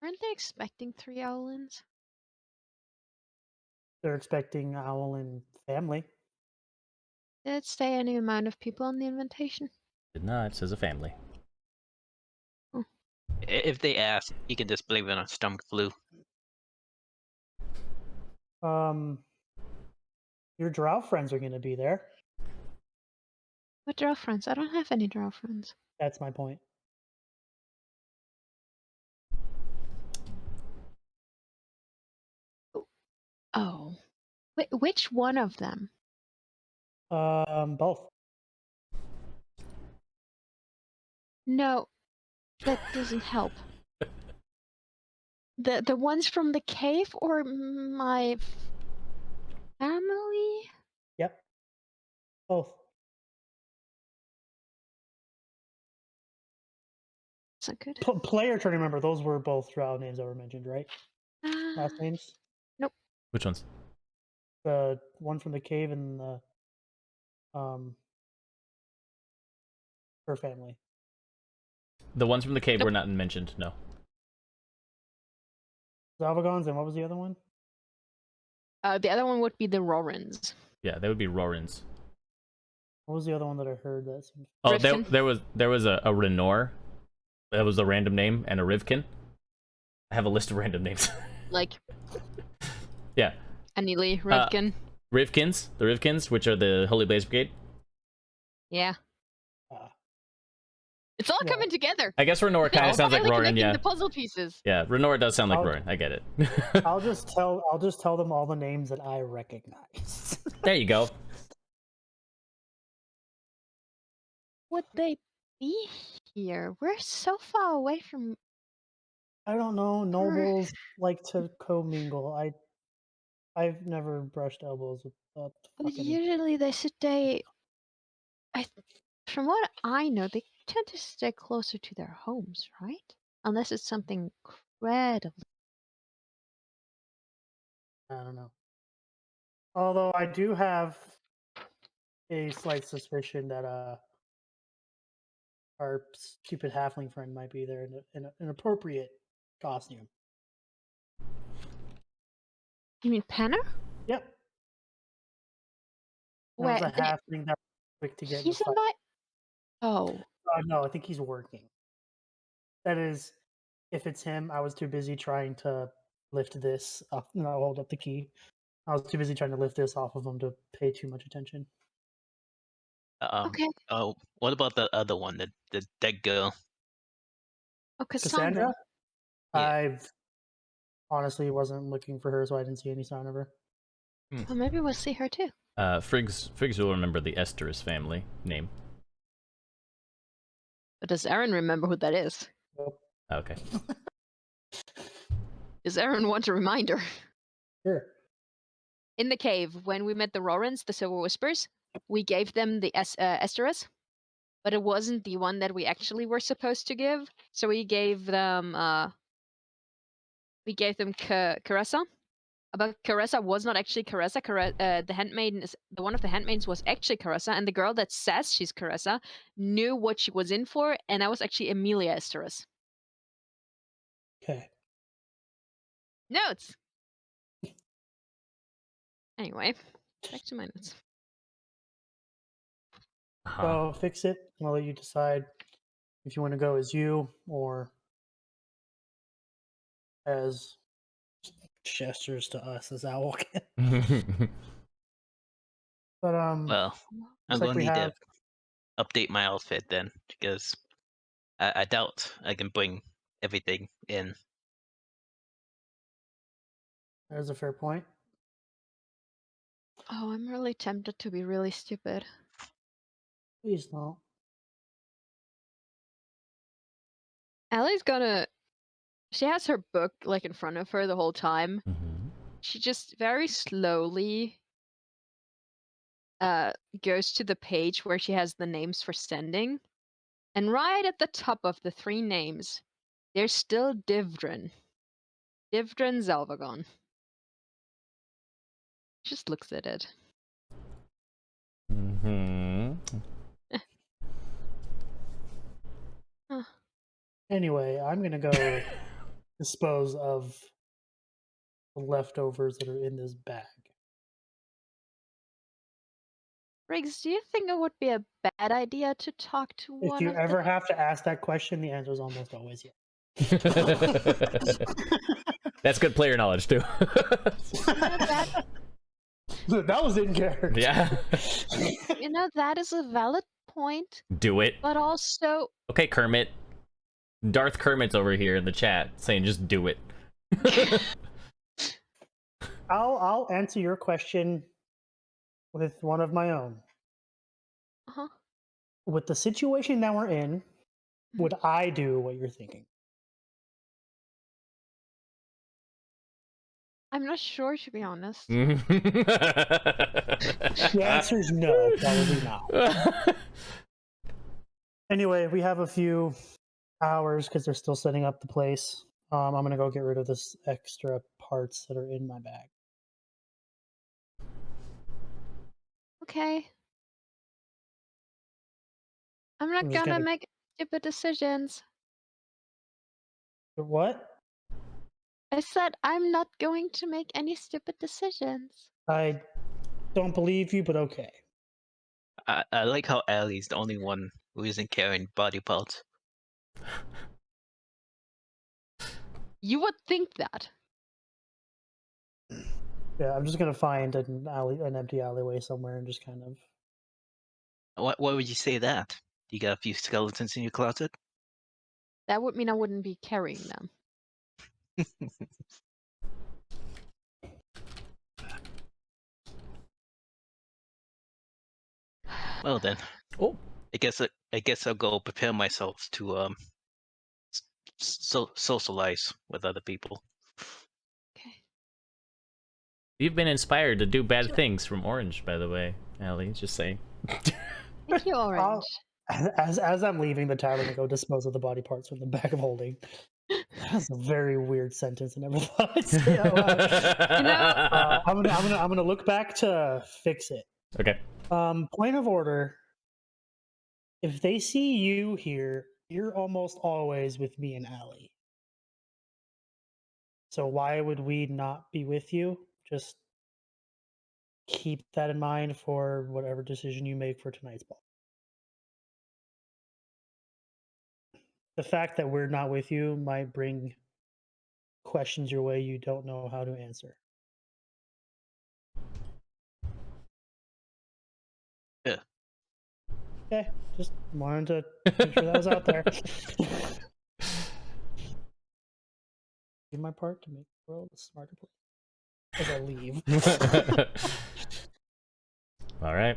Aren't they expecting 3 owlins? They're expecting Owl and family. Did it say any amount of people on the invitation? Did not. It says a family. If they ask, you can just blame it on stomach flu. Your drow friends are going to be there. What drow friends? I don't have any drow friends. That's my point. Oh. Wait, which one of them? Both. No, that doesn't help. The ones from the cave or my family? Yep. Both. That's not good. Player turn. Remember, those were both drow names that were mentioned, right? Last names. Nope. Which ones? The one from the cave and the her family. The ones from the cave Nope. were not mentioned. No. Zavagons, and what was the other one? The other one would be the Rorans. Yeah, they would be Rorans. What was the other one that I heard that seemed... Oh, Rivkin? there was a Renor. That was a random name, and a Rivkin. I have a list of random names. Like Yeah. Anili, Rivkin. Rivkins, the Rivkins, which are the Holy Blaze Brigade. Yeah. Ah. It's all Yeah. coming together. I guess Renor kind We're of sounds like finally Roran, connecting yeah. the puzzle pieces. Yeah, Renor does sound like I'll- Roran. I get it. I'll just tell them all the names that I recognize. There you go. Would they be here? We're so far away from. I don't know. Nobles like to commingle. I've never brushed elbows with that But fucking... usually they stay. From what I know, they tend to stay closer to their homes, right? Unless it's something incredibly. I don't know. Although I do have a slight suspicion that our stupid halfling friend might be there in an appropriate costume. You mean Penner? Yep. That was Wait, a halfling that was quick to get in the he's fight. in my. Oh, No, I think he's working. That is, if it's him, I was too busy trying to lift this up. No, hold up the key. I was too busy trying to lift this off of him to pay too much attention. okay. Oh, what about the other one, the dead girl? Oh, Cassandra? Yeah. I've honestly wasn't looking for her, so I didn't see any sign of her. Well, maybe we'll see her too. Friggs will remember the Esteris family name. But does Aaron remember who that is? Nope. Okay. Does Aaron want a reminder? Sure. In the cave, when we met the Rorans, the Silver Whispers, we gave them the Esteris, but it wasn't the one that we actually were supposed to give. So we gave them Caressa. But Caressa was not actually Caressa. The handmaiden is the one of the handmaidens was actually Caressa, and the girl that says she's Caressa knew what she was in for, and that was actually Emilia Esteris. Okay. Notes. Anyway, back to my notes. So fix it. I'll let you decide if you want to go as you or as gestures to us as Owl can. But Well, I'm looks like gonna we need have. to update my outfit then, because I doubt I can bring everything in. That is a fair point. Oh, I'm really tempted to be really stupid. Please don't. Allie's gonna. She has her book like in front of her the whole time. Mhm. She just very slowly goes to the page where she has the names for sending, and right at the top of the 3 names, there's still Divdrin. Divdrin Zelvagon. Just looks at it. Mhm. Huh. Anyway, I'm gonna go dispose of the leftovers that are in this bag. Riggs, do you think it would be a bad idea to talk to If one you of ever have to ask that question, the answer is almost always yes. That's good player knowledge too. that, That was in character. Yeah. that is a valid point, Do it. but also Okay, Kermit. Darth Kermit's over here in the chat saying just do it. I'll answer your question with one of my own. uh-huh. With the situation that we're in, would I do what you're thinking? I'm not sure, to be honest. The answer is no, probably not. Anyway, we have a few hours because they're still setting up the place. I'm gonna go get rid of this extra parts that are in my bag. Okay. I'm not I'm just gonna gonna- make stupid decisions. What? I said I'm not going to make any stupid decisions. I don't believe you, but okay. I like how Allie's the only one who isn't carrying body parts. You would think that. Yeah, I'm just gonna find an empty alleyway somewhere and just kind of. Why would you say that? You got a few skeletons in your closet? That would mean I wouldn't be carrying them. Well then. Oh. I guess I'll go prepare myself to socialize with other people. Okay. You've been inspired to do bad things from Orange, by the way, Allie. Just saying. Thank you, Orange. As I'm leaving the tavern to go dispose of the body parts from the bag of holding. That's a very weird sentence. I never thought I'd say out loud. I'm gonna look back to fix it. Okay. Point of order. If they see you here, you're almost always with me and Allie. So why would we not be with you? Just keep that in mind for whatever decision you make for tonight's ball. The fact that we're not with you might bring questions your way you don't know how to answer. Yeah. Okay, just wanted to make sure that was out there. Do my part to make the world a smarter place. As I leave. All right.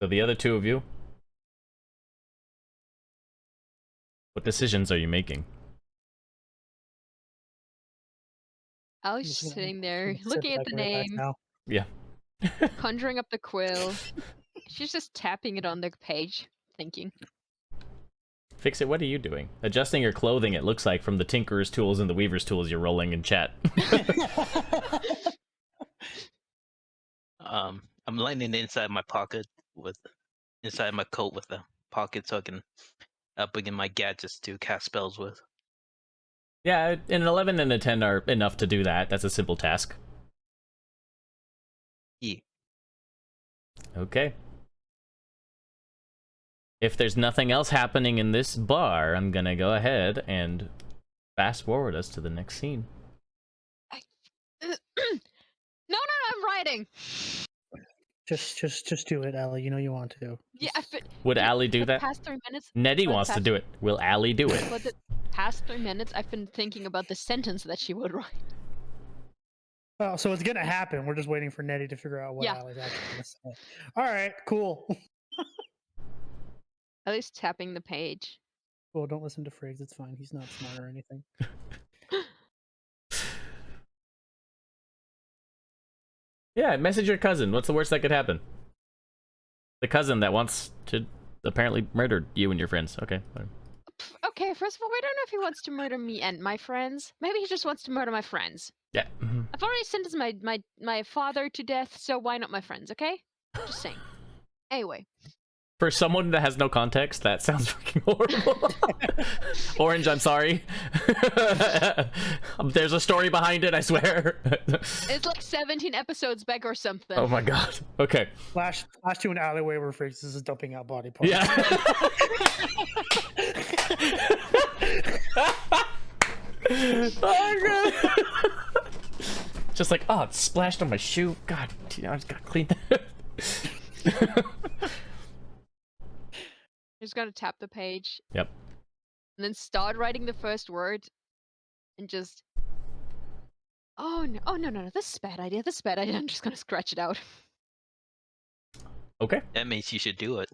So the other two of you, what decisions are you making? I I'm was just just gonna- sitting I'm there gonna sit looking at back the and relax name, now. Yeah. conjuring up the quill. She's just tapping it on the page, thinking. Fix it. What are you doing? Adjusting your clothing, it looks like, from the tinkerer's tools and the weaver's tools you're rolling in chat. I'm lining it inside my pocket with inside my coat with a pocket so I can bring in my gadgets to cast spells with. Yeah, an 11 and a 10 are enough to do that. That's a simple task. Yeah. Okay. If there's nothing else happening in this bar, I'm gonna go ahead and fast forward us to the next scene. No, I'm writing. Just do it, Allie. You know you want to. Yeah, Would Allie do for the that? past 3 minutes. Nedy for the wants to past- do it. Will Allie do it? For the past 3 minutes, I've been thinking about the sentence that she would write. Oh, so it's gonna happen. We're just waiting for Nedy to figure out what Yeah. Allie's actually gonna say. All right, cool. At least tapping the page. Well, don't listen to Friggs. It's fine. He's not smart or anything. Yeah, message your cousin. What's the worst that could happen? The cousin that wants to apparently murder you and your friends. Okay. Whatever. Okay, first of all, we don't know if he wants to murder me and my friends. Maybe he just wants to murder my friends. Yeah. I've already sentenced my father to death, so why not my friends, okay? Just saying. Anyway. For someone that has no context, that sounds fucking horrible. Orange, I'm sorry. There's a story behind it, I swear. It's like 17 episodes back or something. Oh my god. Okay. Flash to an alleyway where Friggs is dumping out body parts. Yeah. Oh god. Just like, oh, it splashed on my shoe. God, I just gotta clean that. Just gotta tap the page. Yep. And then start writing the first word. And just... Oh no, this is a bad idea, this is a bad idea. I'm just gonna scratch it out. Okay. That means you should do it.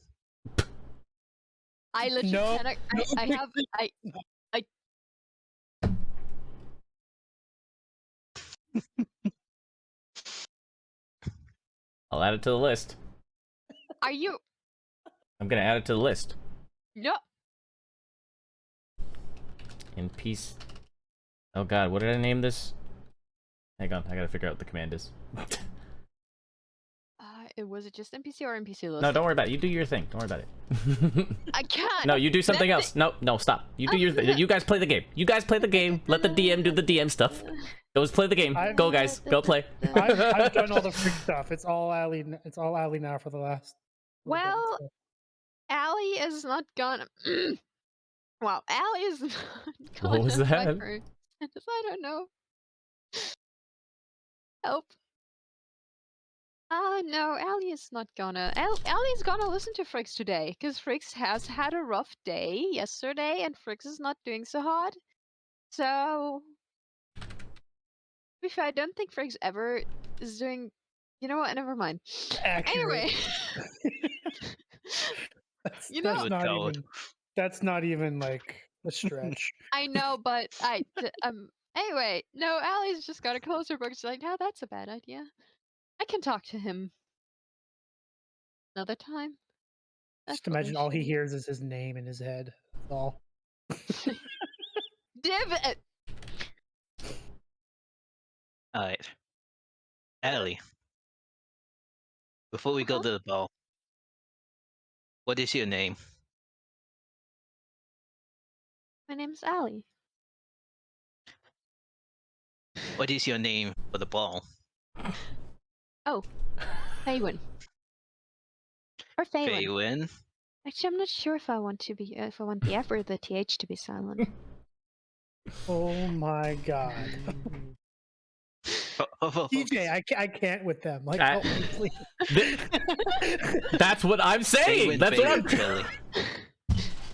I literally No. cannot... I have... I'll add it to the list. Are you... I'm gonna add it to the list. No. In peace. Oh god, what did I name this? Hang on, I gotta figure out what the command is. Was it just NPC or NPC list? No, don't worry about it. You do your thing. Don't worry about it. I can't! No, you do something That's else. No, stop. You do your thing. You guys play the game. You guys play the game. Let the DM do the DM stuff. Go play the game. Go, guys. Go play. I've done all the freak stuff. It's all Allie. It's all Allie now for the last. little bit, Well, so. Allie is not gonna... Wow, Allie is not gonna... What was fight that? for her. I don't know. Help. No, Allie is not gonna... Allie's gonna listen to Friggs today, because Friggs has had a rough day yesterday, and Friggs is not doing so hot. So... To be fair, I don't think Friggs ever is doing... You know what? Never mind. Accurate. Anyway. You know- That's not even like a stretch. I know, but anyway, no, Allie's just got a closer book. She's like, no, that's a bad idea. I can talk to him another time. Just imagine all he hears is his name in his head. That's all. Div. Alright. Allie, Before we go Uh-huh. to the ball, what is your name? My name's Allie. What is your name for the ball? Oh, Faywin. Or Faywin. Faywin? Actually, I'm not sure if I want the F or the TH to be silent. Oh my god. DJ, I can't with them. Like, I- help me, please. That's what I'm saying. Faywin That's what I'm. Brave Belly.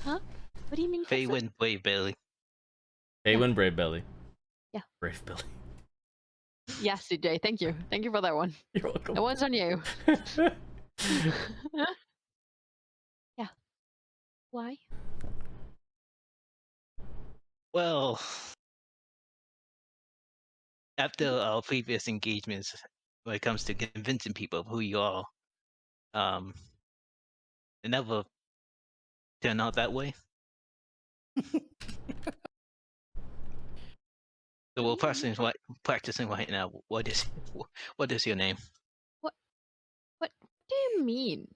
Huh? What do you mean? Fix it? Faywin Brave Belly. Faywin Brave Belly. Yeah. Brave Belly. Yes, CJ. Thank you. Thank you for that one. You're welcome. That one's on you. Yeah. Why? Well, after our previous engagements, when it comes to convincing people of who you are, it never turned out that way. So we're practicing right now. What is your name? What do you mean?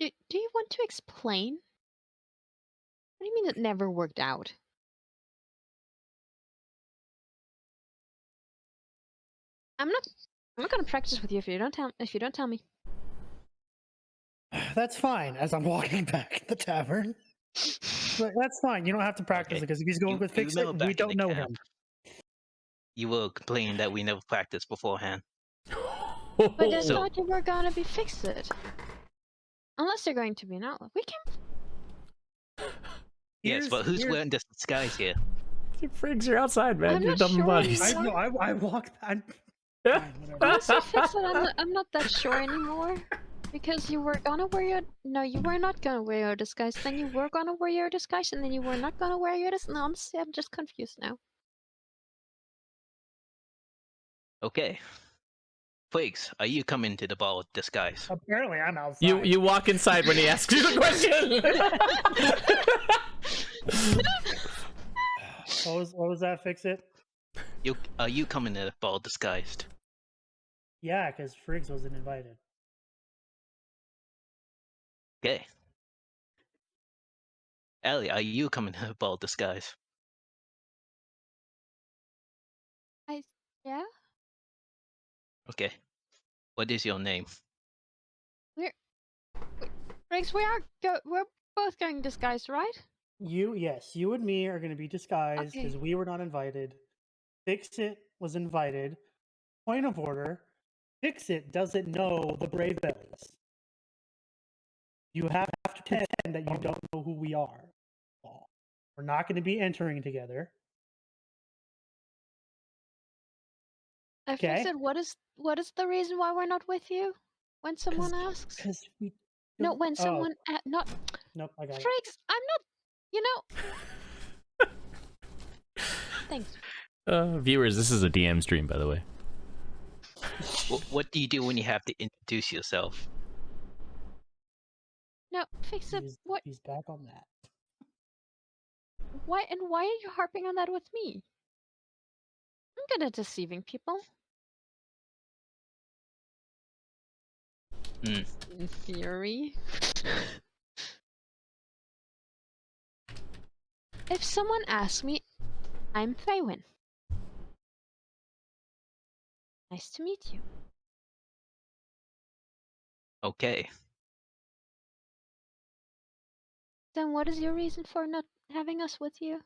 Do you want to explain? What do you mean it never worked out? I'm not gonna practice with you if you don't tell me. That's fine. As I'm walking back the tavern, but that's fine. You don't have to practice Okay. it because if he's going with fix it, remember we back in don't the know camp, him. You were complaining that we never practiced beforehand. But I So- thought you were gonna be fixed. Unless you're going to be an outlaw. We can. Yes, but who's wearing this disguise here? Frigs, you're outside, man. I'm You're not dumb sure buddies. anymore. I walked. Fine, whatever. Honestly, fix it. I'm not that sure anymore. Because you were gonna wear your you were not gonna wear your disguise. Then you were gonna wear your disguise, and then you were not gonna wear your disguise. No, honestly, I'm just confused now. Okay. Flakes, are you coming to the ball with disguise? Apparently, I'm outside. You walk inside when he asks you the question. What was that? Fix it. Are you coming to the ball disguised? Yeah, because Friggs wasn't invited. Okay. Ellie, are you coming to the ball disguised? Yeah. Okay. What is your name? Riggs, we're both going disguised, right? Yes, you and me are going to be disguised Okay. because we were not invited. Fix it was invited. Point of order: Fix it doesn't know the Brave Bellies. You have to pretend that you don't know who we are. We're not going to be entering together. I Okay. said, what is the reason why we're not with you? When someone asks. Because we. No, don't- when oh, someone not. Nope, I got it. Friggs, I'm not. You know. Thanks. Viewers, this is a DM stream, by the way. What do you do when you have to introduce yourself? No, fix it. What? He's back on that. Why are you harping on that with me? I'm good at deceiving people. Hmm. In theory. If someone asks me, I'm Faywin. Nice to meet you. Okay. Then what is your reason for not having us with you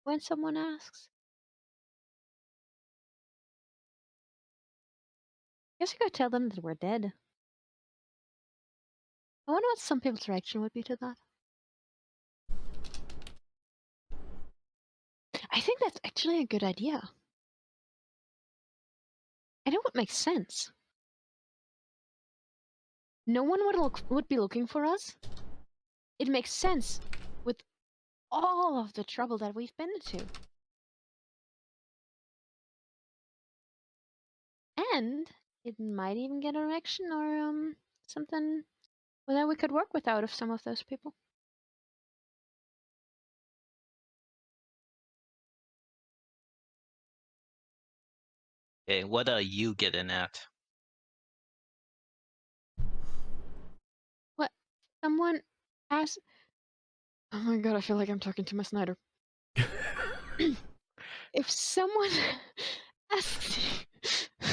when someone asks? Guess I could tell them that we're dead. I wonder what some people's reaction would be to that. I think that's actually a good idea. And it would make sense. No one would be looking for us. It makes sense with all of the trouble that we've been into. And it might even get a reaction or something that we could work with out of some of those people. Okay, what are you getting at? Someone asked. Oh my god, I feel like I'm talking to my Snyder. If someone asks you,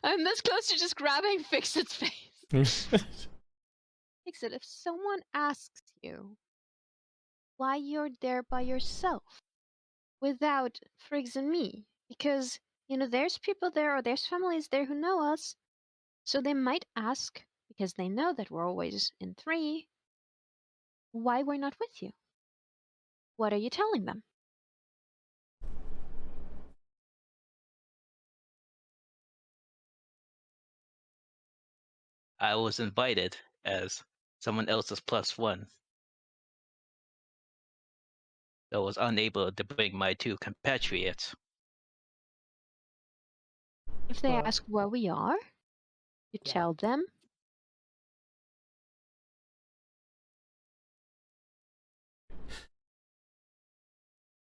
I'm this close to just grabbing Fixit's face. Fixit, if someone asks you why you're there by yourself without Friggs and me, because there's people there or there's families there who know us, so they might ask because they know that we're always in three, why we're not with you. What are you telling them? I was invited as someone else's +1. I was unable to bring my 2 compatriots. If they But- ask where we are, you Yeah. tell them.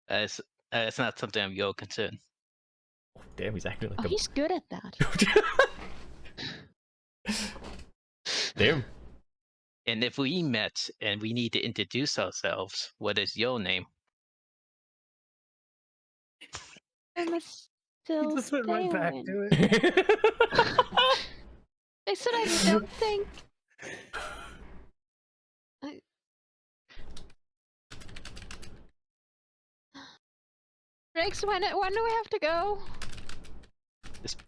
It's not something of your concern. Damn, he's acting like Oh, he's good at that. Damn. And if we met and we need to introduce ourselves, what is your name? I must He still just went right back Faywin. to it. I said I don't think. Riggs, when do we have to go?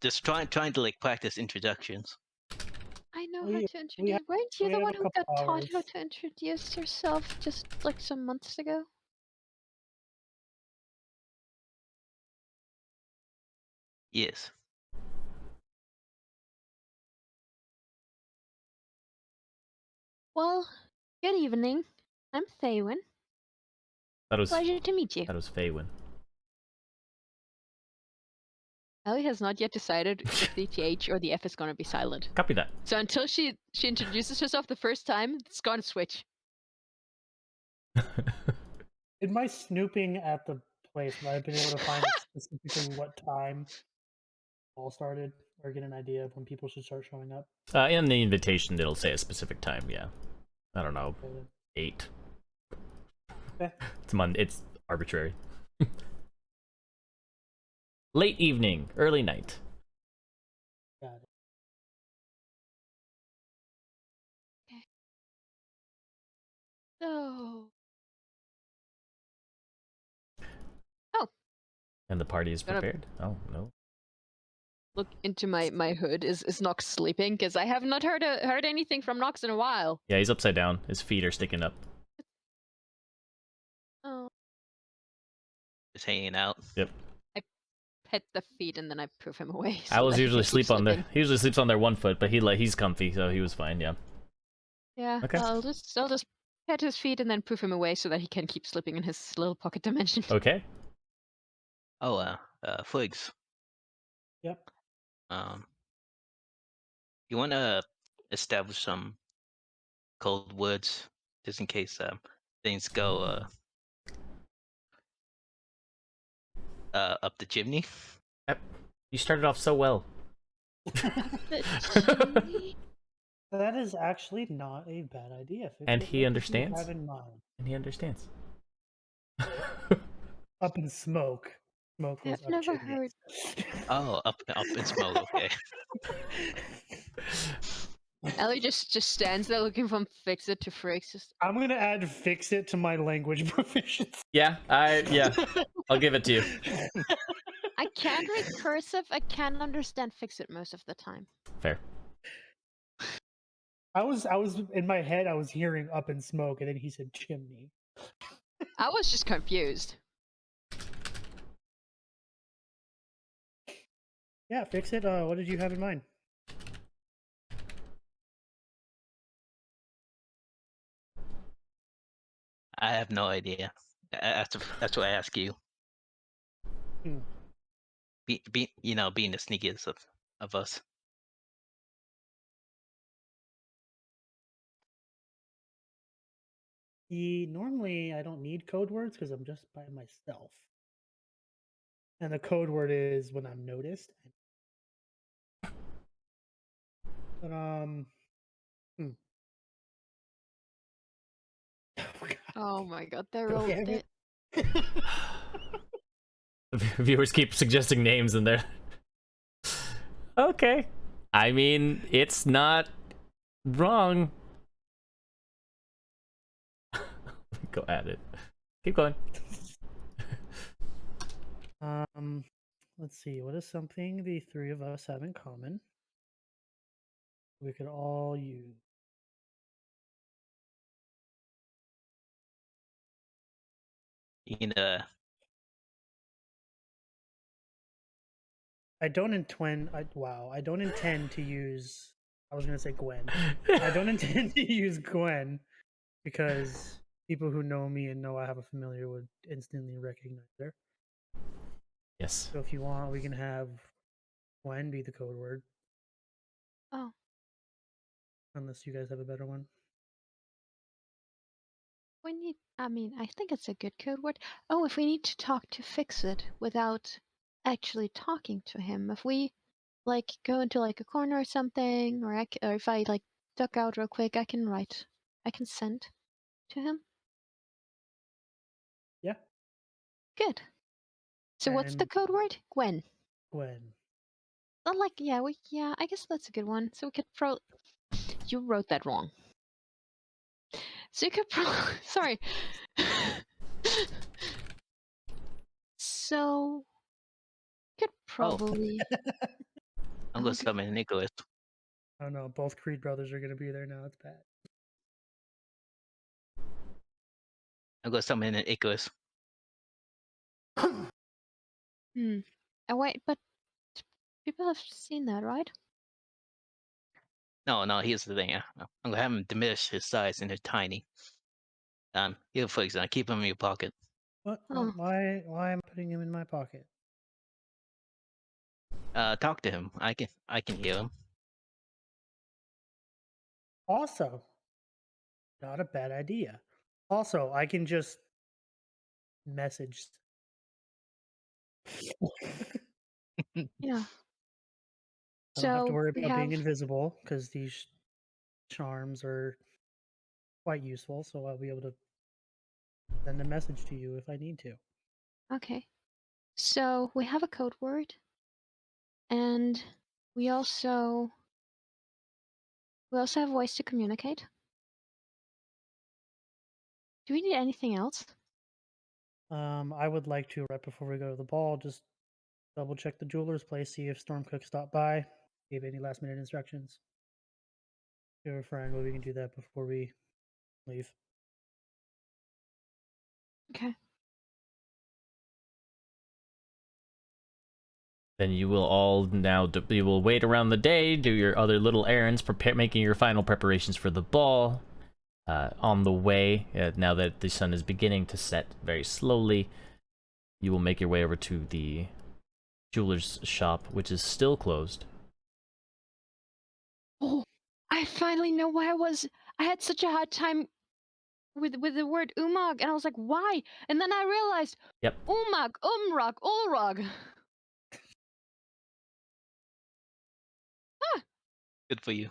Just trying to like practice introductions. I know We- how to we introduce. have- Weren't you we the have one a who couple got taught how hours. to introduce yourself just like some months ago? Yes. Well, good evening. I'm Faywin. That was Pleasure to meet you. Faywin. Ellie has not yet decided if the TH or the F is going to be silent. Copy that. So until she introduces herself the first time, it's going to switch. In my snooping at the place, have I been able to find specifically what time all started, or get an idea of when people should start showing up? In the invitation, it'll say a specific time. Yeah, I don't know, Okay, then. 8. Okay. It's arbitrary. Late evening, early night. Got it. So, And the party is Gonna- prepared. Oh no. look into my hood. Is Nox sleeping? Because I have not heard anything from Nox in a while. Yeah, he's upside down. His feet are sticking up. Oh, Just hanging out. Yep. pet the feet and then I prove him away. so Owls that he usually can keep sleep on their. sleeping. He usually sleeps on their one foot, but he's comfy, so he was fine. Yeah. Yeah. Okay. I'll just pet his feet and then proof him away so that he can keep sleeping in his little pocket dimension. Okay. Oh, Fligs. Yep. You want to establish some cold words just in case things go up the chimney? You started off so well. The chimney? That is actually not a bad idea. And What he did you understands? have in mind? And he understands. Up in smoke. Smoke was I've up never chimneys. Oh, up in smoke. Okay. Ellie just stands there looking from Fix-It to Fricks. Just I'm gonna add fix it to my language proficiency. Yeah, I'll give it to you. I can't read cursive. I can understand Fix-It most of the time. Fair. I was in my head. I was hearing up in smoke, and then he said chimney. I was just confused. Yeah, fix it. What did you have in mind? I have no idea. That's what I ask you. Hmm. Being the sneakiest of us. Normally, I don't need code words because I'm just by myself. And the code word is when I'm noticed. But hmm. Oh, God. Oh my god, they rolled Damn it. it. Viewers keep suggesting names and they're okay. I mean, it's not wrong. Go at it. Keep going. Let's see. What is something the three of us have in common? We could all use. You know, I don't intend. I don't intend to use. I was gonna say Gwen. I don't intend to use Gwen because people who know me and know I have a familiar would instantly recognize her. Yes. So if you want, we can have Gwen be the code word. Oh. Unless you guys have a better one. We need, I mean, I think it's a good code word. Oh, if we need to talk to fix it without actually talking to him, if we like go into like a corner or something, or or if I like duck out real quick, I can send to him. Yeah. Good. So what's the And code word? Gwen. Gwen. Not like, yeah, I guess that's a good one. So we could you wrote that wrong. So you could sorry. So you could probably I'm gonna summon Nicholas. Oh no, both Creed brothers are gonna be there now. It's bad. I'm gonna summon an Icarus. Oh wait, but people have seen that, right? No, here's the thing. I'm gonna have him diminish his size into tiny. Here, for example, keep him in your pocket. What? Oh. Why am I putting him in my pocket? Talk to him. I can hear him. Also, not a bad idea. Also, I can just message. Yeah. I don't have to So worry we about have being invisible because these charms are quite useful. So I'll be able to send a message to you if I need to. okay. So we have a code word, and we also have voice to communicate. Do we need anything else? I would like to, right before we go to the ball, just double check the jeweler's place, see if Stormcook stopped by, gave any last minute instructions to her friend. But we can do that before we leave. Okay. Then you will all now you will wait around the day, do your other little errands, making your final preparations for the ball. On the way, now that the sun is beginning to set very slowly, you will make your way over to the jeweler's shop, which is still closed. Oh, I finally know why I had such a hard time with the word umag, and I was like, why? And then I realized, Yep. umag, umrag, ulrag. Good for you.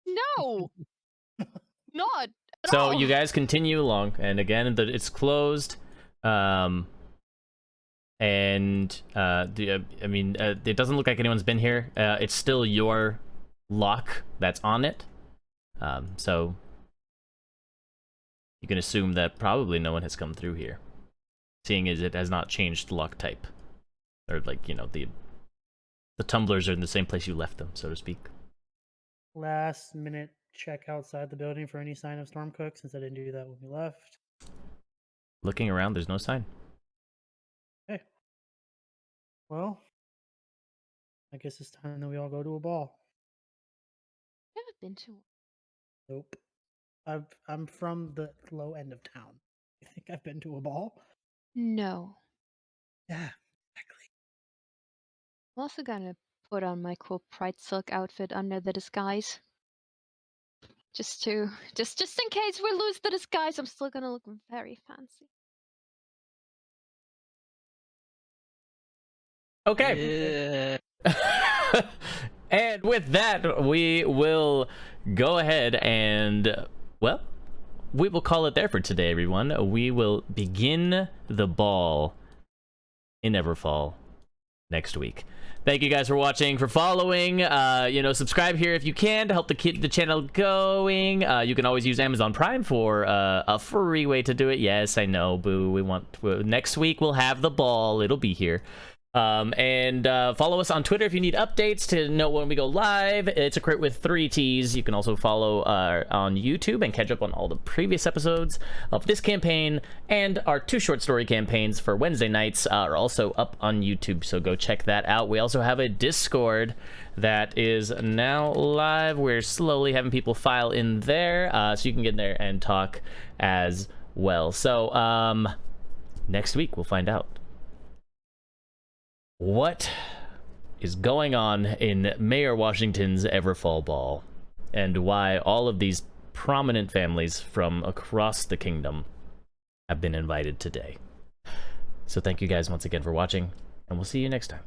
No, not at So all. you guys continue along, and again, it's closed. And it doesn't look like anyone's been here. It's still your lock that's on it. So you can assume that probably no one has come through here, seeing as it has not changed lock type, or like the tumblers are in the same place you left them, so to speak. Last minute check outside the building for any sign of Stormcook, since I didn't do that when we left. Looking around, there's no sign. Okay. Well, I guess it's time that we all go to a ball. I haven't been to. Nope. I'm from the low end of town. You think I've been to a ball? No. Yeah, exactly. I'm also gonna put on my cool Pride Silk outfit under the disguise. Just in case we lose the disguise, I'm still gonna look very fancy. Okay. Yeah. And with that, we will go ahead and, well, we will call it there for today, everyone. We will begin the ball in Everfall next week. Thank you guys for watching, for following. Subscribe here if you can to help keep the channel going. You can always use Amazon Prime for a free way to do it. Yes, I know, boo. Next week we'll have the ball. It'll be here. Follow us on Twitter if you need updates to know when we go live. It's a crit with 3 T's. You can also follow on YouTube and catch up on all the previous episodes of this campaign, and our 2 short story campaigns for Wednesday nights are also up on YouTube, so go check that out. We also have a Discord that is now live. We're slowly having people file in there, so you can get in there and talk as well. So next week we'll find out what is going on in Mayor Washington's Everfall Ball, and why all of these prominent families from across the kingdom have been invited today. So thank you guys once again for watching, and we'll see you next time.